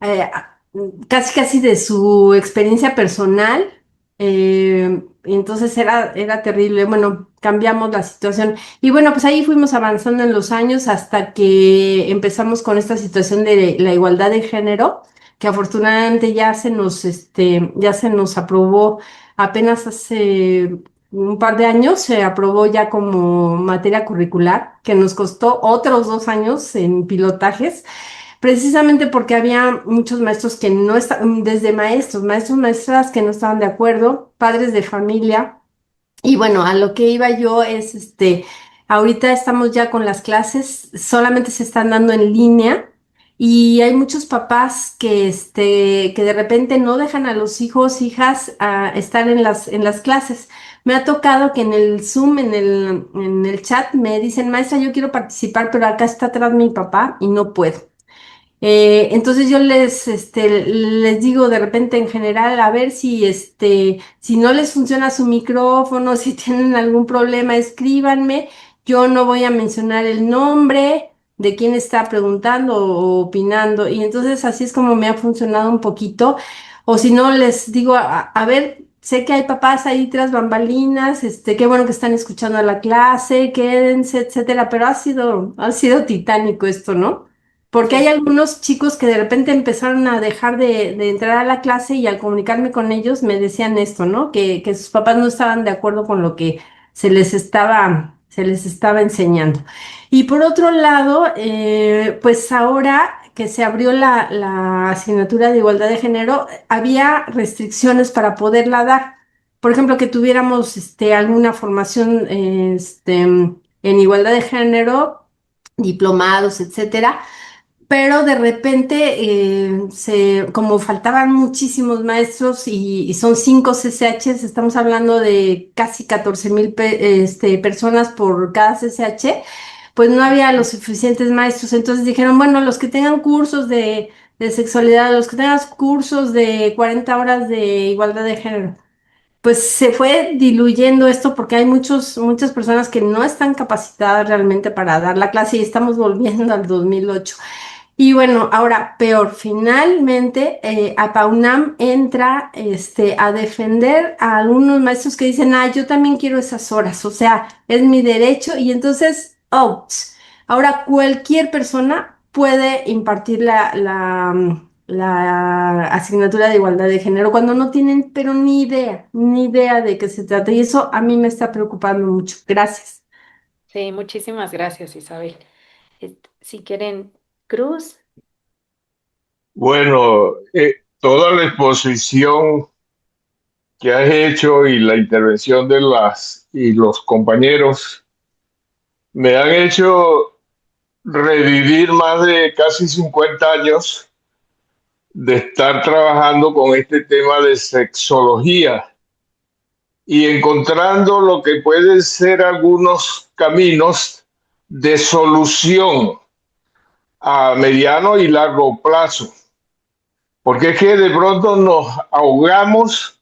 eh, a- casi casi de su experiencia personal. Y entonces era terrible. Bueno, cambiamos la situación. Y bueno, pues ahí fuimos avanzando en los años hasta que empezamos con esta situación de la igualdad de género. que afortunadamente ya se nos aprobó apenas hace un par de años, se aprobó ya como materia curricular, que nos costó otros 2 años en pilotajes, precisamente porque había muchos maestros que no estaban, desde maestras que no estaban de acuerdo, padres de familia. Y bueno, a lo que iba yo es, ahorita estamos ya con las clases, solamente se están dando en línea y hay muchos papás que de repente no dejan a los hijos, hijas, a estar en las clases. Me ha tocado que en el Zoom, en el chat, me dicen, maestra, yo quiero participar, pero acá está atrás mi papá y no puedo. Entonces yo les digo de repente en general, a ver si no les funciona su micrófono, si tienen algún problema, escríbanme. Yo no voy a mencionar el nombre de quién está preguntando o opinando. Y entonces así es como me ha funcionado un poquito. O si no, les digo, a ver, sé que hay papás ahí tras bambalinas, qué bueno que están escuchando la clase, quédense, etcétera, pero ha sido titánico esto, ¿no? Porque hay Sí. algunos chicos que de repente empezaron a dejar de entrar a la clase y al comunicarme con ellos me decían esto, ¿no? Que sus papás no estaban de acuerdo con lo que se les estaba enseñando. Y por otro lado, pues ahora que se abrió la asignatura de igualdad de género, había restricciones para poderla dar. Por ejemplo, que tuviéramos alguna formación en igualdad de género, diplomados, etcétera, pero de repente, como faltaban muchísimos maestros y son 5 CCHs, estamos hablando de casi 14,000 personas por cada CCH, pues no había los suficientes maestros. Entonces dijeron, bueno, los que tengan cursos de sexualidad, los que tengan cursos de 40 horas de igualdad de género. Pues se fue diluyendo esto porque hay muchas personas que no están capacitadas realmente para dar la clase y estamos volviendo al 2008. Y bueno, ahora peor, finalmente APAUNAM entra a defender a algunos maestros que dicen, ah, yo también quiero esas horas, o sea, es mi derecho y entonces, ahora cualquier persona puede impartir la asignatura de igualdad de género cuando no tienen, pero ni idea de qué se trata y eso a mí me está preocupando mucho. Gracias. Sí, muchísimas gracias, Isabel. Si quieren, Cruz. Bueno, toda la exposición que has hecho y la intervención de las y los compañeros me han hecho revivir más de casi 50 años de estar trabajando con este tema de sexología y encontrando lo que pueden ser algunos caminos de solución a mediano y largo plazo. Porque es que de pronto nos ahogamos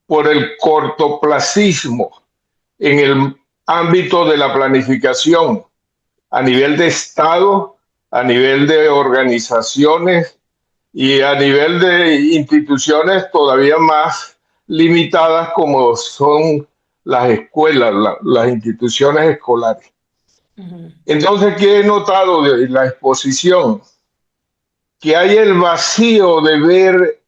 por el cortoplacismo en el ámbito de la planificación a nivel de Estado, a nivel de organizaciones y a nivel de instituciones todavía más limitadas como son las escuelas, las instituciones escolares. Ujú. Entonces, ¿qué he notado de la exposición? Que hay el vacío de ver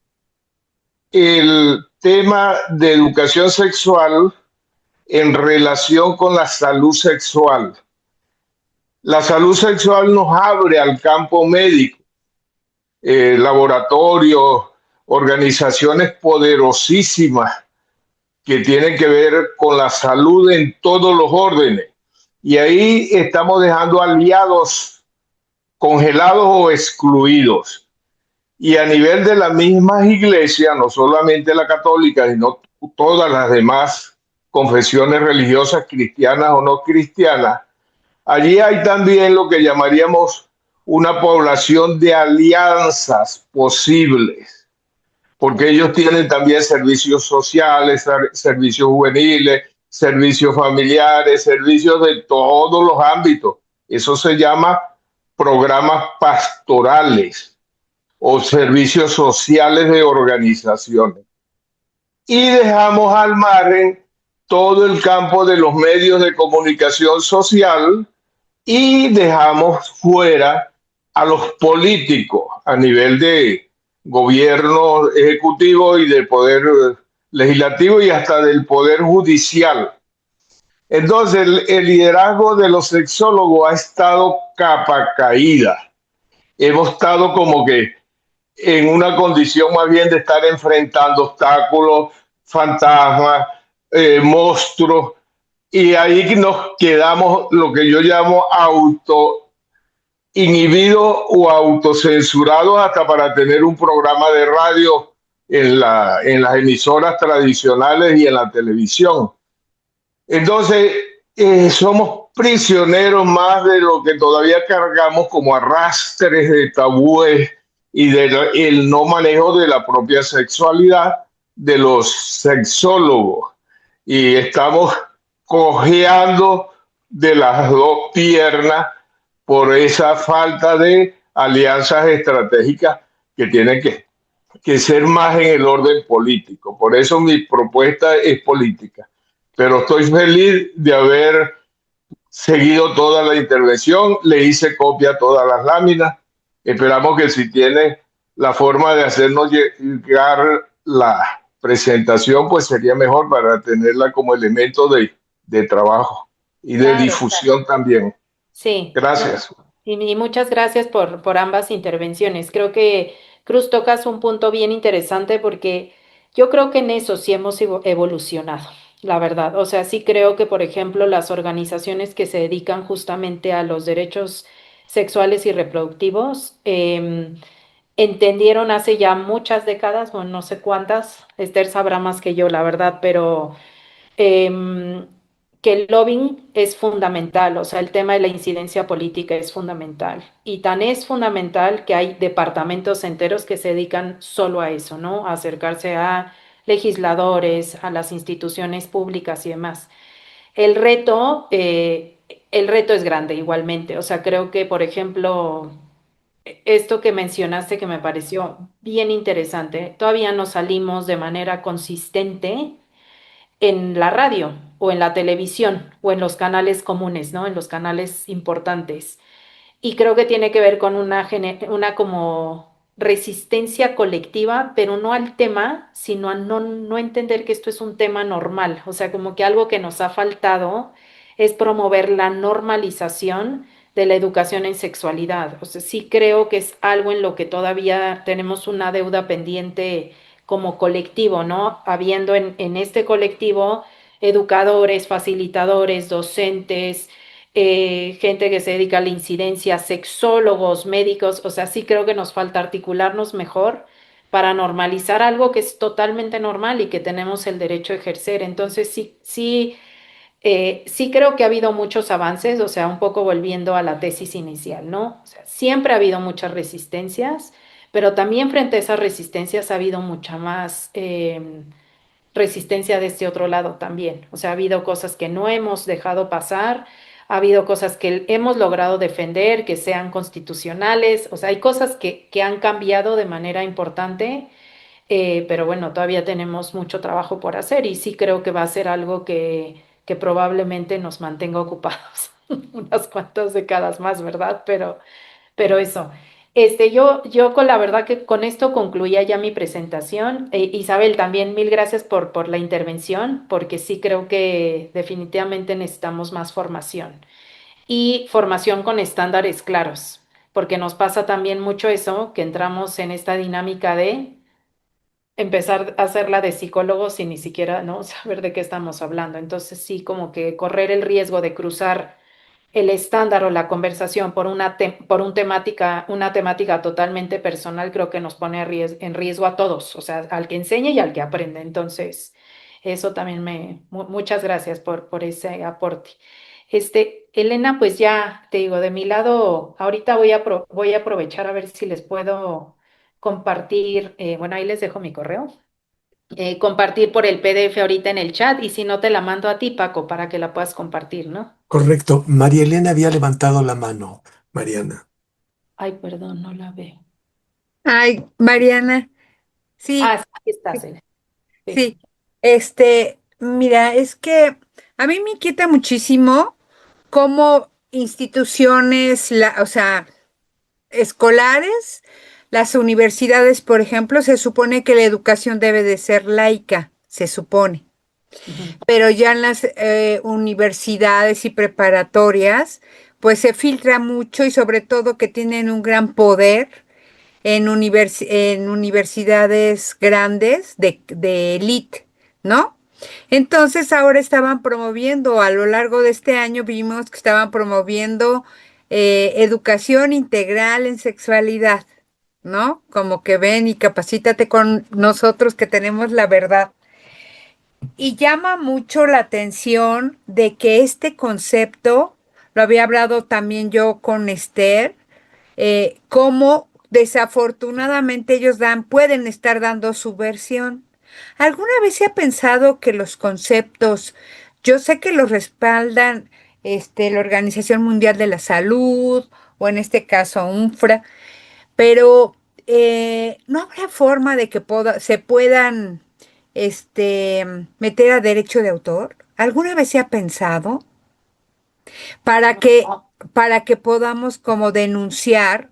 el tema de educación sexual en relación con la salud sexual. La salud sexual nos abre al campo médico, laboratorios, organizaciones poderosísimas que tienen que ver con la salud en todos los órdenes. Y ahí estamos dejando aliados congelados o excluidos. Y a nivel de las mismas iglesias, no solamente la católica, sino todas las demás confesiones religiosas, cristianas o no cristianas, allí hay también lo que llamaríamos una población de alianzas posibles, porque ellos tienen también servicios sociales, servicios juveniles, servicios familiares, servicios de todos los ámbitos. Eso se llama programas pastorales o servicios sociales de organizaciones. Y dejamos al margen todo el campo de los medios de comunicación social y dejamos fuera a los políticos a nivel de gobierno ejecutivo y del poder legislativo y hasta del poder judicial. Entonces, el liderazgo de los sexólogos ha estado capa caída. Hemos estado como que en una condición más bien de estar enfrentando obstáculos, fantasmas, monstruos, y ahí nos quedamos lo que yo llamo auto inhibidos o autocensurados hasta para tener un programa de radio en las emisoras tradicionales y en la televisión. Entonces, somos prisioneros más de lo que todavía cargamos como arrastres de tabúes y del no manejo de la propia sexualidad de los sexólogos. Y estamos cojeando de las dos piernas por esa falta de alianzas estratégicas que tienen que ser más en el orden político. Por eso mi propuesta es política. Pero estoy feliz de haber seguido toda la intervención, le hice copia a todas las láminas. Esperamos que si tiene la forma de hacernos llegar la presentación, pues sería mejor para tenerla como elemento de trabajo y de Claro, difusión también. sí. Gracias. Y muchas gracias por ambas intervenciones. Creo que Cruz tocas un punto bien interesante porque yo creo que en eso sí hemos evolucionado, la verdad. O sea, sí creo que, por ejemplo, las organizaciones que se dedican justamente a los derechos sexuales y reproductivos entendieron hace ya muchas décadas, bueno, no sé cuántas, Esther sabrá más que yo, la verdad, pero em, que el lobbying es fundamental, o sea, el tema de la incidencia política es fundamental. Y tan es fundamental que hay departamentos enteros que se dedican solo a eso, ¿no? A acercarse a legisladores, a las instituciones públicas y demás. El reto, eh, el reto es grande igualmente, o sea, creo que, por ejemplo, esto que mencionaste que me pareció bien interesante, todavía no salimos de manera consistente en la radio o en la televisión o en los canales comunes, ¿no? En los canales importantes. Y creo que tiene que ver con una como resistencia colectiva, pero no al tema, sino a no entender que esto es un tema normal. O sea, como que algo que nos ha faltado es promover la normalización de la educación en sexualidad. O sea, sí creo que es algo en lo que todavía tenemos una deuda pendiente como colectivo, ¿no? Habiendo en este colectivo educadores, facilitadores, docentes, gente que se dedica a la incidencia, sexólogos, médicos, o sea, sí creo que nos falta articularnos mejor para normalizar algo que es totalmente normal y que tenemos el derecho a ejercer. Entonces, sí creo que ha habido muchos avances, o sea, un poco volviendo a la tesis inicial, ¿no? O sea, siempre ha habido muchas resistencias, pero también frente a esas resistencias ha habido mucha más resistencia de este otro lado también. O sea, ha habido cosas que no hemos dejado pasar, ha habido cosas que hemos logrado defender, que sean constitucionales, o sea, hay cosas que han cambiado de manera importante, pero bueno, todavía tenemos mucho trabajo por hacer y sí creo que va a ser algo que probablemente nos mantenga ocupados unas cuantas décadas más, ¿verdad? Pero eso. Yo con la verdad que con esto concluía ya mi presentación. Isabel, también mil gracias por la intervención, porque sí creo que definitivamente necesitamos más formación y formación con estándares claros, porque nos pasa también mucho eso, que entramos en esta dinámica de empezar a hacerla de psicólogo sin ni siquiera, ¿no? saber de qué estamos hablando. Entonces sí, como que correr el riesgo de cruzar el estándar o la conversación por una temática totalmente personal, creo que nos pone en riesgo a todos, o sea, al que enseña y al que aprende. Entonces, eso también muchas gracias por ese aporte. Elena, pues ya te digo, de mi lado, ahorita voy a aprovechar a ver si les puedo compartir, bueno, ahí les dejo mi correo. Compartir por el PDF ahorita en el chat y si no te la mando a ti, Paco, para que la puedas compartir, ¿no? Correcto. María Elena había levantado la mano, Mariana. Ay, perdón, no la veo. Ay, Mariana, sí, Ah, sí, aquí estás, Elena. Sí. sí. Mira, es que a mí me inquieta muchísimo cómo instituciones, o sea, escolares, las universidades, por ejemplo, se supone que la educación debe de ser laica, se supone. Pero ya en las universidades y preparatorias, pues se filtra mucho y sobre todo que tienen un gran poder en universidades grandes de élite, ¿no? Entonces ahora estaban promoviendo, a lo largo de este año vimos que estaban promoviendo educación integral en sexualidad, ¿no? Como que ven y capacítate con nosotros que tenemos la verdad. Y llama mucho la atención de que este concepto, lo había hablado también yo con Esther, cómo desafortunadamente pueden estar dando su versión. ¿Alguna vez se ha pensado que los conceptos, yo sé que los respaldan la Organización Mundial de la Salud, o en este caso UNFRA, pero no habrá forma de que se puedan meter a derecho de autor? ¿Alguna vez se ha pensado para que podamos como denunciar?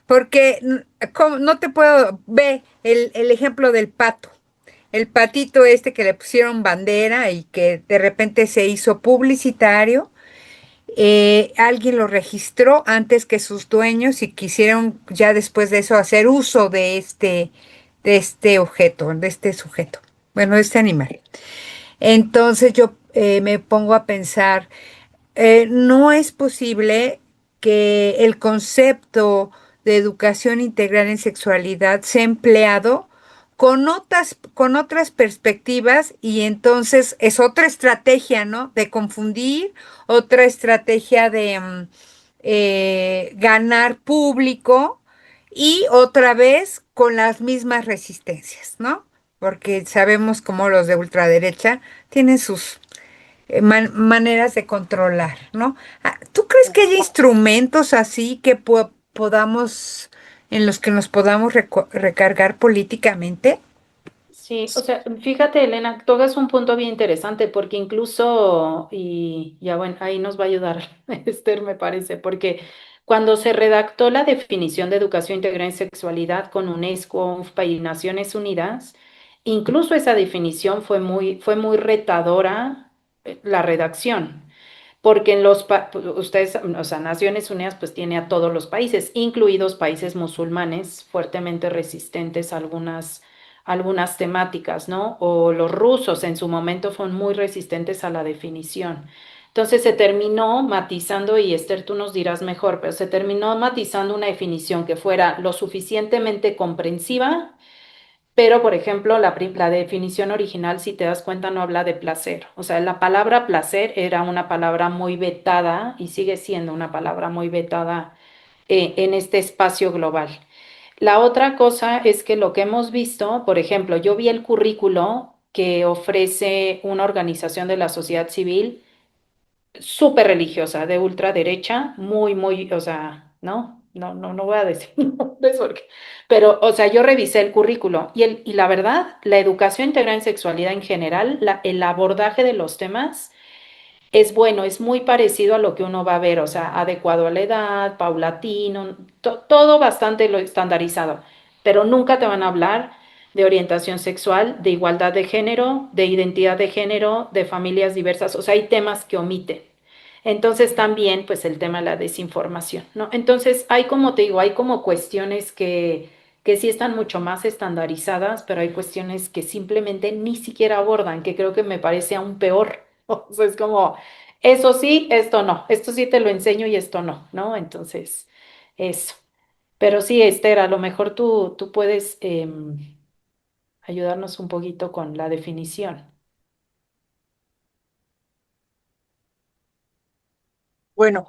Porque no te puedo ver el ejemplo del pato. El patito este que le pusieron bandera y que de repente se hizo publicitario, alguien lo registró antes que sus dueños y quisieron ya después de eso hacer uso de este objeto, de este sujeto, bueno, de este animal. Entonces yo me pongo a pensar, no es posible que el concepto de educación integral en sexualidad sea empleado con otras perspectivas y entonces es otra estrategia, ¿no? De confundir, otra estrategia de ganar público y otra vez con las mismas resistencias, ¿no? Porque sabemos cómo los de ultraderecha tienen sus maneras de controlar, ¿no? ¿Tú crees que hay instrumentos así que en los que nos podamos recargar políticamente? Sí, o sea, fíjate, Elena, tocas un punto bien interesante porque incluso, y ya bueno, ahí nos va a ayudar Esther, me parece, porque cuando se redactó la definición de educación integral en sexualidad con UNESCO, UNFPA y Naciones Unidas, incluso esa definición fue muy retadora, la redacción. Porque ustedes, o sea, Naciones Unidas pues tiene a todos los países, incluidos países musulmanes fuertemente resistentes a algunas temáticas, ¿no? O los rusos en su momento fueron muy resistentes a la definición. Entonces se terminó matizando, y Esther, tú nos dirás mejor, pero se terminó matizando una definición que fuera lo suficientemente comprensiva, pero, por ejemplo, la definición original, si te das cuenta, no habla de placer. O sea, la palabra placer era una palabra muy vetada y sigue siendo una palabra muy vetada en este espacio global. La otra cosa es que lo que hemos visto, por ejemplo, yo vi el currículo que ofrece una organización de la sociedad civil súper religiosa, de ultraderecha, muy, muy, o sea, ¿no? No, no, no voy a decir nombres pero, o sea, yo revisé el currículo y la verdad, la educación integral en sexualidad en general, el abordaje de los temas es bueno, es muy parecido a lo que uno va a ver, o sea, adecuado a la edad, paulatino, todo bastante lo estandarizado, pero nunca te van a hablar de orientación sexual, de igualdad de género, de identidad de género, de familias diversas, o sea, hay temas que omiten. Entonces también, pues el tema de la desinformación, ¿no? Entonces hay como te digo, hay como cuestiones que sí están mucho más estandarizadas, pero hay cuestiones que simplemente ni siquiera abordan, que creo que me parece aún peor. O sea, es como, eso sí, esto no, esto sí te lo enseño y esto no, ¿no? Entonces, eso. Pero sí, Esther, a lo mejor tú puedes ayudarnos un poquito con la definición. Bueno,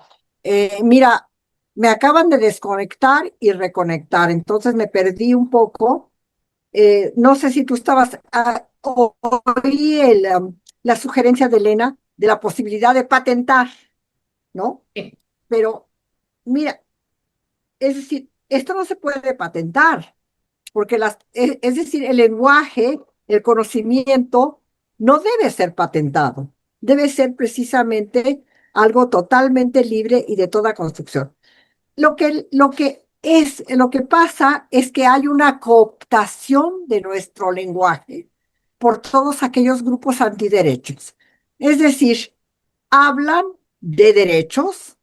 mira, me acaban de desconectar y reconectar, entonces me perdí un poco. No sé si tú estabas, oí la sugerencia de Elena de la posibilidad de patentar, ¿no? Sí. Pero mira, es decir, esto no se puede patentar, porque es decir, el lenguaje, el conocimiento, no debe ser patentado, debe ser precisamente algo totalmente libre y de toda construcción. Lo que lo que pasa es que hay una cooptación de nuestro lenguaje por todos aquellos grupos antiderechos. Es decir, hablan de derechos,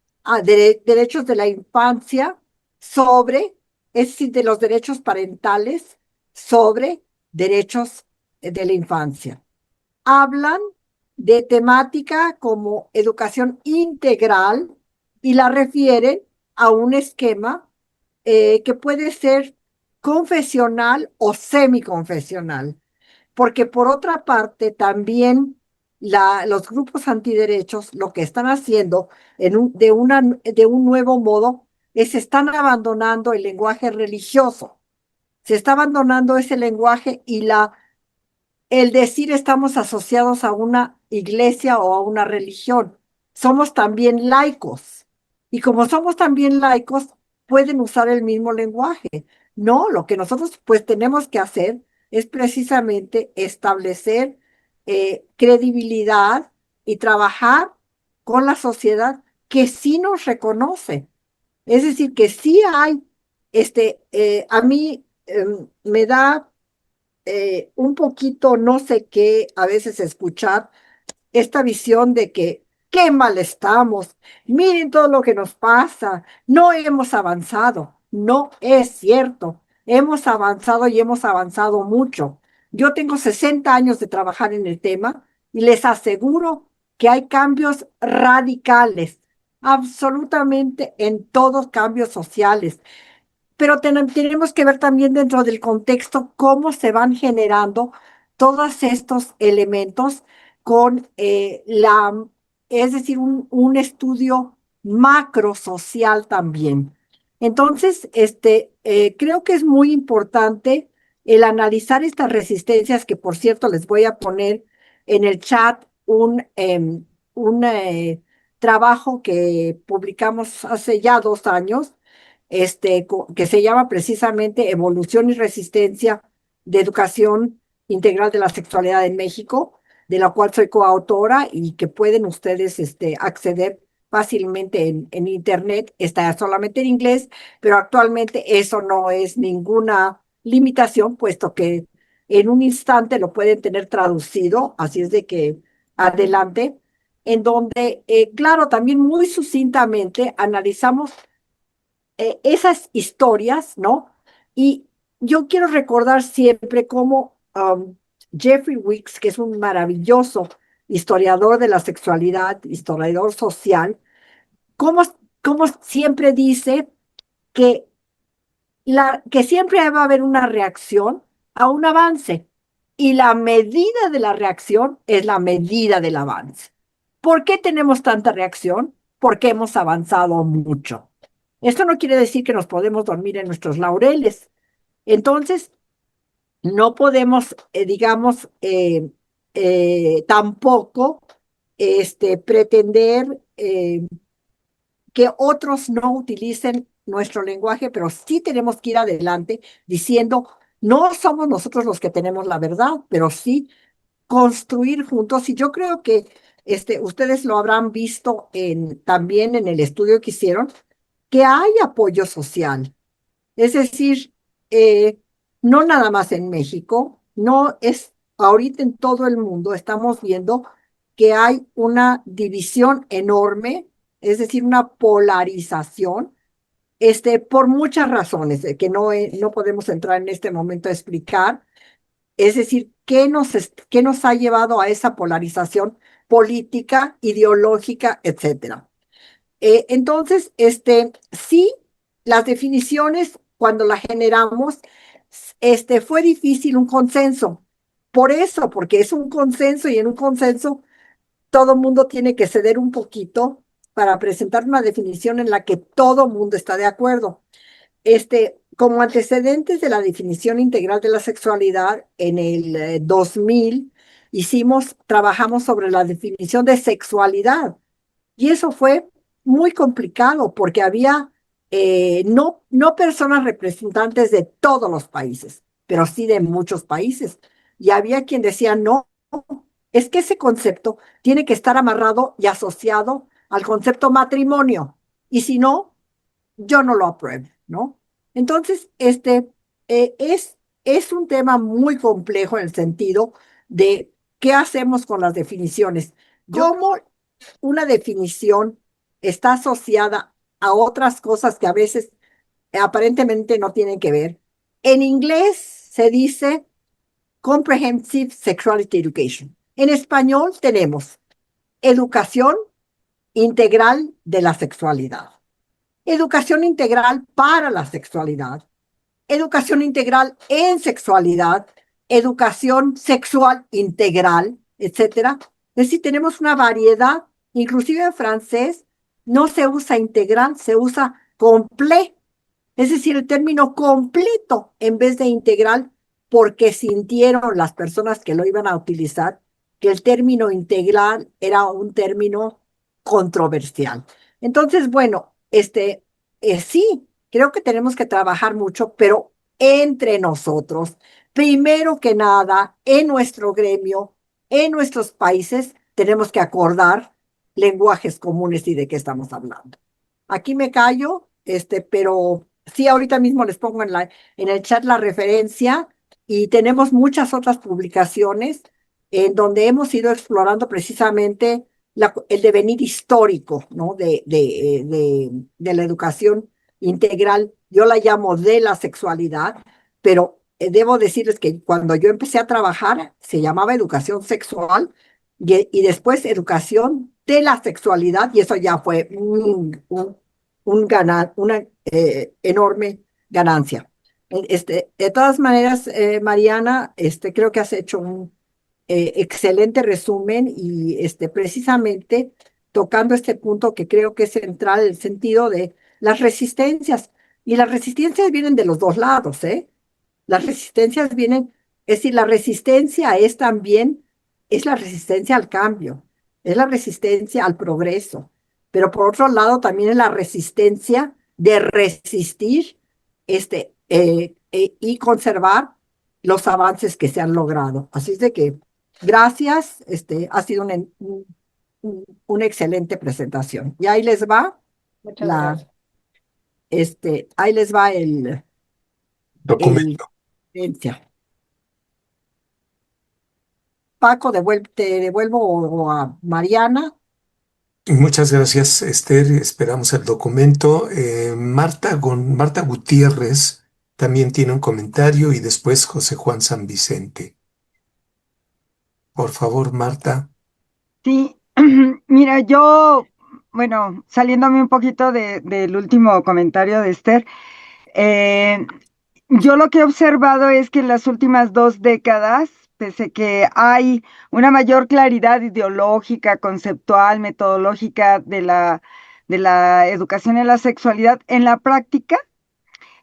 derechos de la infancia sobre, es decir, de los derechos parentales sobre derechos de la infancia. Hablan de temática como educación integral y la refieren a un esquema que puede ser confesional o semiconfesional, porque por otra parte también los grupos antiderechos lo que están haciendo de un nuevo modo es están abandonando el lenguaje religioso, se está abandonando ese lenguaje y el decir estamos asociados a una iglesia o a una religión. Somos también laicos. Y como somos también laicos, pueden usar el mismo lenguaje. No, lo que nosotros pues tenemos que hacer es precisamente establecer credibilidad y trabajar con la sociedad que sí nos reconoce. Es decir, que sí hay, a mí me da un poquito, no sé qué, a veces escuchar esta visión de que qué mal estamos, miren todo lo que nos pasa, no hemos avanzado. No es cierto, hemos avanzado y hemos avanzado mucho. Yo tengo 60 años de trabajar en el tema y les aseguro que hay cambios radicales, absolutamente en todos cambios sociales, pero tenemos que ver también dentro del contexto cómo se van generando todos estos elementos con es decir, un estudio macro social también. Entonces, creo que es muy importante el analizar estas resistencias, que por cierto les voy a poner en el chat un trabajo que publicamos hace ya 2 años, que se llama precisamente Evolución y Resistencia de Educación Integral de la Sexualidad en México, de la cual soy coautora y que pueden ustedes acceder fácilmente en Internet. Está solamente en inglés, pero actualmente eso no es ninguna limitación, puesto que en un instante lo pueden tener traducido, así es de que adelante, en donde, claro, también muy sucintamente analizamos esas historias, ¿no? Y yo quiero recordar siempre cómo Jeffrey Wicks, que es un maravilloso historiador de la sexualidad, historiador social, cómo, cómo siempre dice que, que siempre va a haber una reacción a un avance y la medida de la reacción es la medida del avance. ¿Por qué tenemos tanta reacción? Porque hemos avanzado mucho. Esto no quiere decir que nos podemos dormir en nuestros laureles. Entonces, no podemos, digamos, tampoco pretender que otros no utilicen nuestro lenguaje, pero sí tenemos que ir adelante diciendo, no somos nosotros los que tenemos la verdad, pero sí construir juntos. Y yo creo que ustedes lo habrán visto también en el estudio que hicieron, que hay apoyo social. Es decir, no nada más en México, no es ahorita en todo el mundo, estamos viendo que hay una división enorme, es decir, una polarización, por muchas razones que no podemos entrar en este momento a explicar. Es decir, qué nos ha llevado a esa polarización política, ideológica, etcétera? Entonces, sí, las definiciones, cuando las generamos, fue difícil un consenso. Por eso, porque es un consenso y en un consenso todo mundo tiene que ceder un poquito para presentar una definición en la que todo mundo está de acuerdo. Como antecedentes de la definición integral de la sexualidad, en el 2000 trabajamos sobre la definición de sexualidad. Y eso fue muy complicado porque había no personas representantes de todos los países, pero sí de muchos países. Y había quien decía, no, es que ese concepto tiene que estar amarrado y asociado al concepto matrimonio. Y si no, yo no lo apruebo, ¿no? Entonces, es un tema muy complejo en el sentido de qué hacemos con las definiciones. ¿Cómo una definición está asociada a otras cosas que a veces aparentemente no tienen que ver? En inglés se dice Comprehensive Sexuality Education. En español tenemos educación integral de la sexualidad, educación integral para la sexualidad, educación integral en sexualidad, educación sexual integral, etcétera. Es decir, tenemos una variedad, inclusive en francés no se usa integral, se usa complet, es decir, el término completo en vez de integral, porque sintieron las personas que lo iban a utilizar que el término integral era un término controversial. Entonces, bueno, sí, creo que tenemos que trabajar mucho, pero entre nosotros, primero que nada, en nuestro gremio, en nuestros países, tenemos que acordar lenguajes comunes y de qué estamos hablando. Aquí me callo, pero sí, ahorita mismo les pongo en el chat la referencia y tenemos muchas otras publicaciones en donde hemos ido explorando precisamente el devenir histórico, ¿no? De la educación integral. Yo la llamo de la sexualidad, pero debo decirles que cuando yo empecé a trabajar se llamaba educación sexual y después educación de la sexualidad y eso ya fue una enorme ganancia. De todas maneras, Mariana, creo que has hecho un excelente resumen y precisamente tocando este punto que creo que es central, el sentido de las resistencias. Y las resistencias vienen de los dos lados, ¿eh? Las resistencias vienen, es decir, la resistencia es también, es la resistencia al cambio, es la resistencia al progreso, pero por otro lado también es la resistencia de resistir y conservar los avances que se han logrado. Así es de que gracias, ha sido una excelente presentación. Y ahí les va Muchas la, gracias. ahí les va el Documento. evidencia. Paco, te devuelvo o a Mariana. Muchas gracias, Esther. Esperamos el documento. Marta Gutiérrez también tiene un comentario y después José Juan San Vicente. Por favor, Marta. Sí, mira, yo, bueno, saliéndome un poquito del último comentario de Esther, eh, yo lo que he observado es que en las últimas 2 décadas, pese que hay una mayor claridad ideológica, conceptual, metodológica de la educación en la sexualidad, en la práctica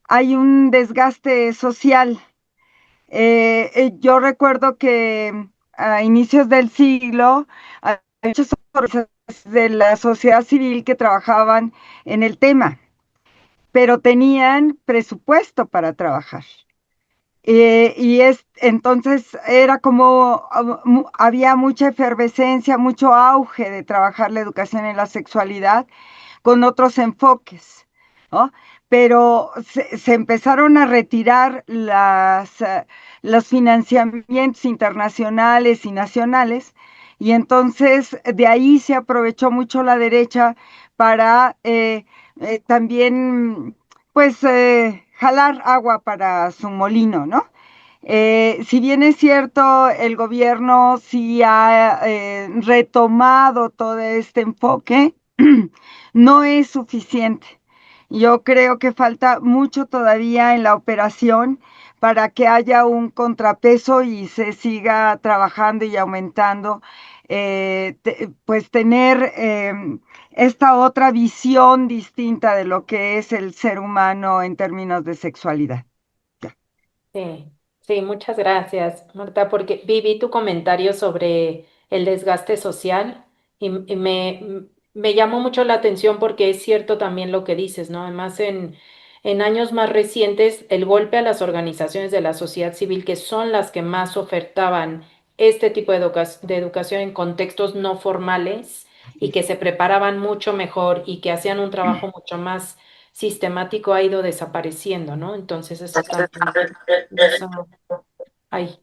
hay un desgaste social. Yo recuerdo que a inicios del siglo hay muchas organizaciones de la sociedad civil que trabajaban en el tema, pero tenían presupuesto para trabajar. Entonces era como había mucha efervescencia, mucho auge de trabajar la educación en la sexualidad con otros enfoques, ¿no? Pero se empezaron a retirar los financiamientos internacionales y nacionales, y entonces de ahí se aprovechó mucho la derecha para también, pues, jalar agua para su molino, ¿no? Si bien es cierto, el gobierno sí ha retomado todo este enfoque, no es suficiente. Yo creo que falta mucho todavía en la operación para que haya un contrapeso y se siga trabajando y aumentando, pues tener esta otra visión distinta de lo que es el ser humano en términos de sexualidad. Sí, sí, muchas gracias, Marta, porque vi tu comentario sobre el desgaste social y me llamó mucho la atención porque es cierto también lo que dices, ¿no? Además, en años más recientes, el golpe a las organizaciones de la sociedad civil, que son las que más ofertaban este tipo de educación en contextos no formales y que se preparaban mucho mejor y que hacían un trabajo mucho más sistemático ha ido desapareciendo, ¿no? Entonces eso también nos ha, ay,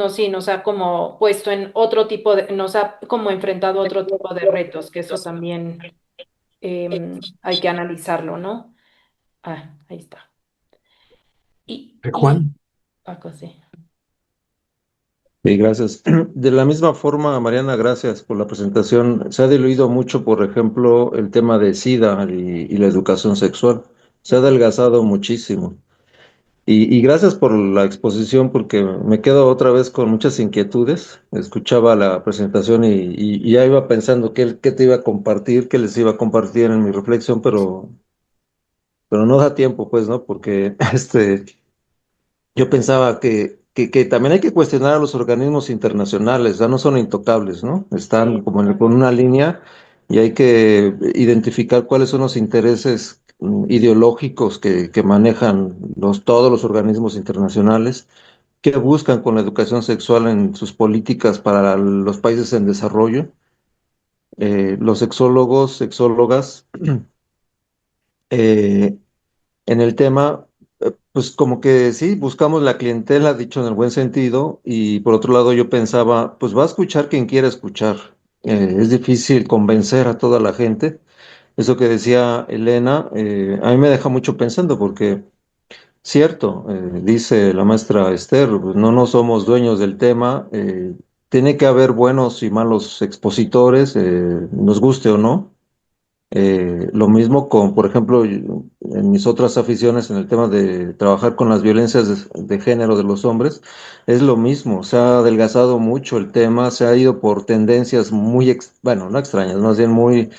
sí, nos ha como puesto en otro tipo nos ha como enfrentado a otro tipo de retos, que eso también hay que analizarlo, ¿no? Ah, ahí está. Y Juan. Paco, sí. Sí, gracias. De la misma forma, Mariana, gracias por la presentación. Se ha diluido mucho, por ejemplo, el tema de SIDA y la educación sexual. Se ha adelgazado muchísimo. Y gracias por la exposición, porque me quedo otra vez con muchas inquietudes. Escuchaba la presentación y ya iba pensando qué te iba a compartir, qué les iba a compartir en mi reflexión, pero no da tiempo, pues, ¿no? Porque yo pensaba que también hay que cuestionar a los organismos internacionales, ya no son intocables, ¿no? Están Sí, como con una línea y hay que identificar cuáles son los intereses ideológicos que manejan todos los organismos internacionales, qué buscan con la educación sexual en sus políticas para los países en desarrollo. Los sexólogos, sexólogas, eh, en el tema, pues como que sí, buscamos la clientela, dicho en el buen sentido, y por otro lado yo pensaba, pues va a escuchar quien quiera escuchar. Es difícil convencer a toda la gente. Eso que decía Elena, a mí me deja mucho pensando porque, cierto, dice la maestra Esther, pues no somos dueños del tema, tiene que haber buenos y malos expositores, nos guste o no. Lo mismo con, por ejemplo, en mis otras aficiones en el tema de trabajar con las violencias de género de los hombres, es lo mismo, se ha adelgazado mucho el tema, se ha ido por tendencias muy, bueno, no extrañas, más bien muy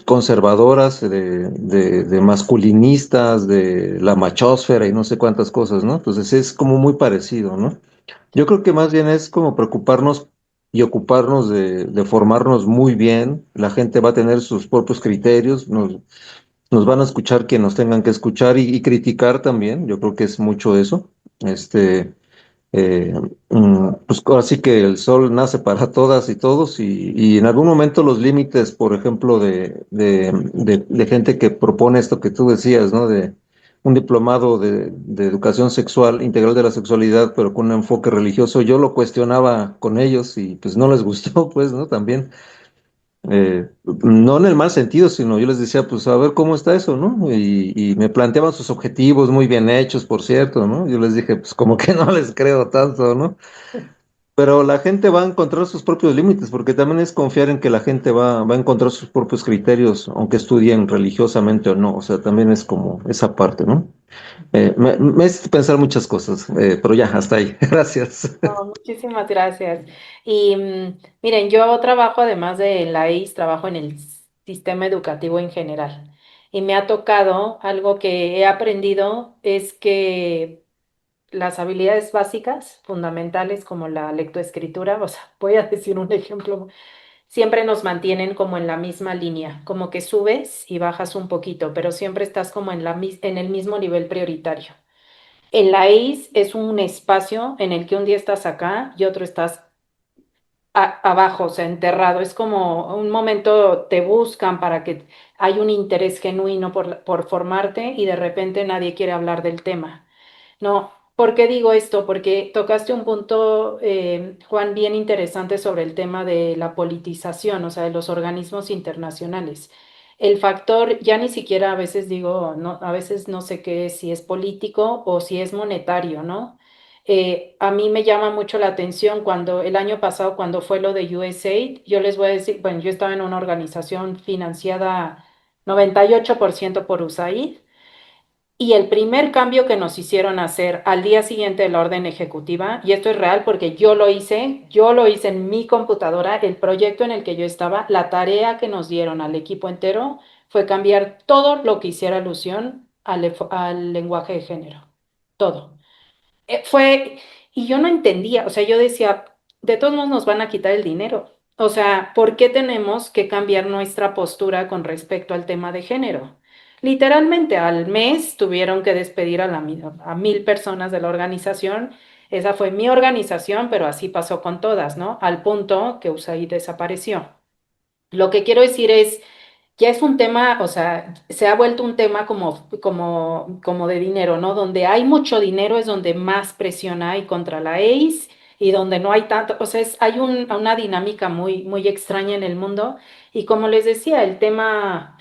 conservadoras, de masculinistas, de la machósfera y no sé cuántas cosas, ¿no? Entonces es como muy parecido, ¿no? Yo creo que más bien es como preocuparnos y ocuparnos de formarnos muy bien. La gente va a tener sus propios criterios, nos van a escuchar quien nos tengan que escuchar y criticar también. Yo creo que es mucho eso. Este, eh, pues así que el sol nace para todas y todos y en algún momento los límites, por ejemplo, de gente que propone esto que tú decías, ¿no? De un diplomado de educación sexual, integral de la sexualidad, pero con un enfoque religioso, yo lo cuestionaba con ellos y pues no les gustó, pues, ¿no? También. No en el mal sentido, sino yo les decía, pues a ver cómo está eso, ¿no? Y me planteaban sus objetivos muy bien hechos, por cierto, ¿no? Yo les dije, pues como que no les creo tanto, ¿no? Pero la gente va a encontrar sus propios límites, porque también es confiar en que la gente va a encontrar sus propios criterios, aunque estudien religiosamente o no, o sea, también es como esa parte, ¿no? Me hace pensar muchas cosas, pero ya, hasta ahí. Gracias. No, muchísimas gracias. Y miren, yo trabajo además de la EIS, trabajo en el sistema educativo en general. Y me ha tocado, algo que he aprendido es que las habilidades básicas, fundamentales como la lectoescritura, o sea, voy a decir un ejemplo, siempre nos mantienen como en la misma línea, como que subes y bajas un poquito, pero siempre estás como en el mismo nivel prioritario. En la EIS es un espacio en el que un día estás acá y otro estás abajo, o sea, enterrado. Es como un momento te buscan para que hay un interés genuino por formarte y de repente nadie quiere hablar del tema. No, ¿por qué digo esto? Porque tocaste un punto, Juan, bien interesante sobre el tema de la politización, o sea, de los organismos internacionales. El factor, ya ni siquiera a veces digo, no, a veces no sé qué es, si es político o si es monetario, ¿no? A mí me llama mucho la atención cuando el año pasado, cuando fue lo de USAID, yo les voy a decir, bueno, yo estaba en una organización financiada 98% por USAID y el primer cambio que nos hicieron hacer al día siguiente de la orden ejecutiva, y esto es real porque yo lo hice en mi computadora, el proyecto en el que yo estaba, la tarea que nos dieron al equipo entero fue cambiar todo lo que hiciera alusión al lenguaje de género. Todo. Fue, y yo no entendía, o sea, yo decía, de todos modos nos van a quitar el dinero. O sea, ¿por qué tenemos que cambiar nuestra postura con respecto al tema de género? Literalmente al mes tuvieron que despedir a 1,000 personas de la organización. Esa fue mi organización, pero así pasó con todas, ¿no? Al punto que USAID desapareció. Lo que quiero decir es, ya es un tema, o sea, se ha vuelto un tema como de dinero, ¿no? Donde hay mucho dinero es donde más presión hay contra la AIDS y donde no hay tanto, o sea, hay una dinámica muy extraña en el mundo. Y como les decía, el tema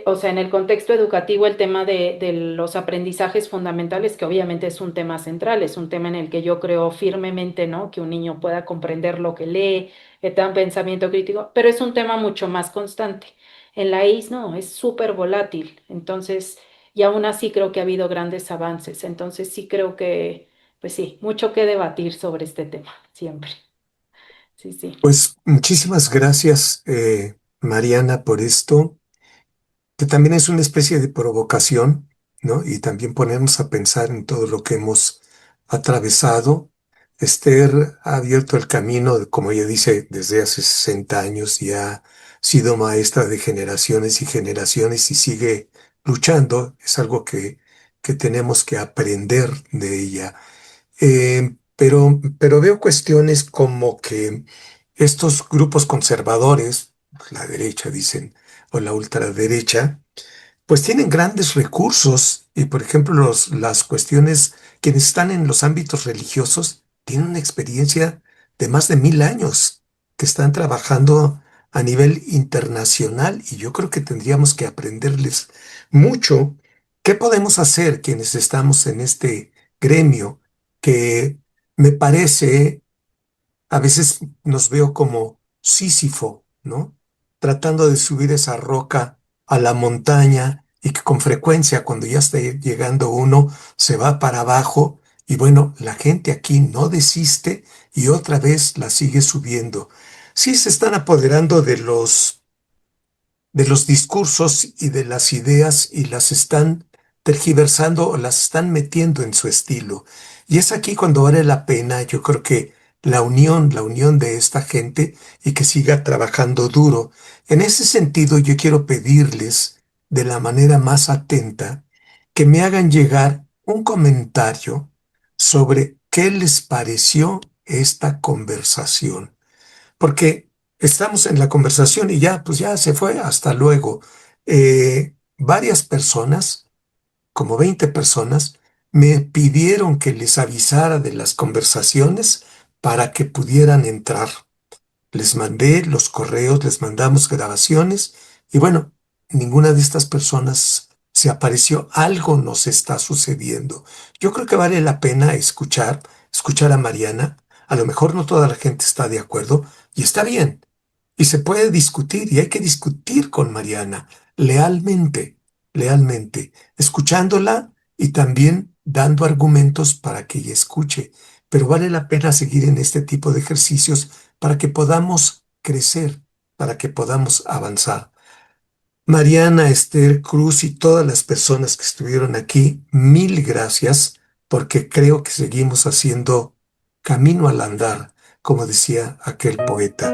o sea, en el contexto educativo, el tema de los aprendizajes fundamentales, que obviamente es un tema central, es un tema en el que yo creo firmemente, ¿no? Que un niño pueda comprender lo que lee, que tenga un pensamiento crítico, pero es un tema mucho más constante. En la IS no, es súper volátil. Entonces, y aún así creo que ha habido grandes avances. Entonces, sí creo que, pues sí, mucho que debatir sobre este tema, siempre. Sí, sí. Pues muchísimas gracias, Mariana, por esto, que también es una especie de provocación, ¿no? Y también ponernos a pensar en todo lo que hemos atravesado. Esther ha abierto el camino, como ella dice, desde hace 60 años y ha sido maestra de generaciones y generaciones y sigue luchando. Es algo que tenemos que aprender de ella. Pero veo cuestiones como que estos grupos conservadores, la derecha dicen, o la ultraderecha, pues tienen grandes recursos y, por ejemplo, las cuestiones, quienes están en los ámbitos religiosos, tienen una experiencia de más de 1000 años que están trabajando a nivel internacional y yo creo que tendríamos que aprenderles mucho. ¿Qué podemos hacer quienes estamos en este gremio que me parece a veces nos veo como Sísifo, ¿no? Tratando de subir esa roca a la montaña y que con frecuencia cuando ya está llegando uno se va para abajo y bueno, la gente aquí no desiste y otra vez la sigue subiendo. Sí se están apoderando de los discursos y de las ideas y las están tergiversando o las están metiendo en su estilo. Y es aquí cuando vale la pena, yo creo que la unión de esta gente y que siga trabajando duro. En ese sentido, yo quiero pedirles de la manera más atenta que me hagan llegar un comentario sobre qué les pareció esta conversación. Porque estamos en la conversación y ya, pues ya se fue, hasta luego. Varias personas, como 20 personas, me pidieron que les avisara de las conversaciones para que pudieran entrar. Les mandé los correos, les mandamos grabaciones y bueno, ninguna de estas personas se apareció. Algo nos está sucediendo. Yo creo que vale la pena escuchar a Mariana. A lo mejor no toda la gente está de acuerdo y está bien. Y se puede discutir y hay que discutir con Mariana lealmente, lealmente, escuchándola y también dando argumentos para que ella escuche. Pero vale la pena seguir en este tipo de ejercicios para que podamos crecer, para que podamos avanzar. Mariana, Esther, Cruz y todas las personas que estuvieron aquí, mil gracias, porque creo que seguimos haciendo camino al andar, como decía aquel poeta.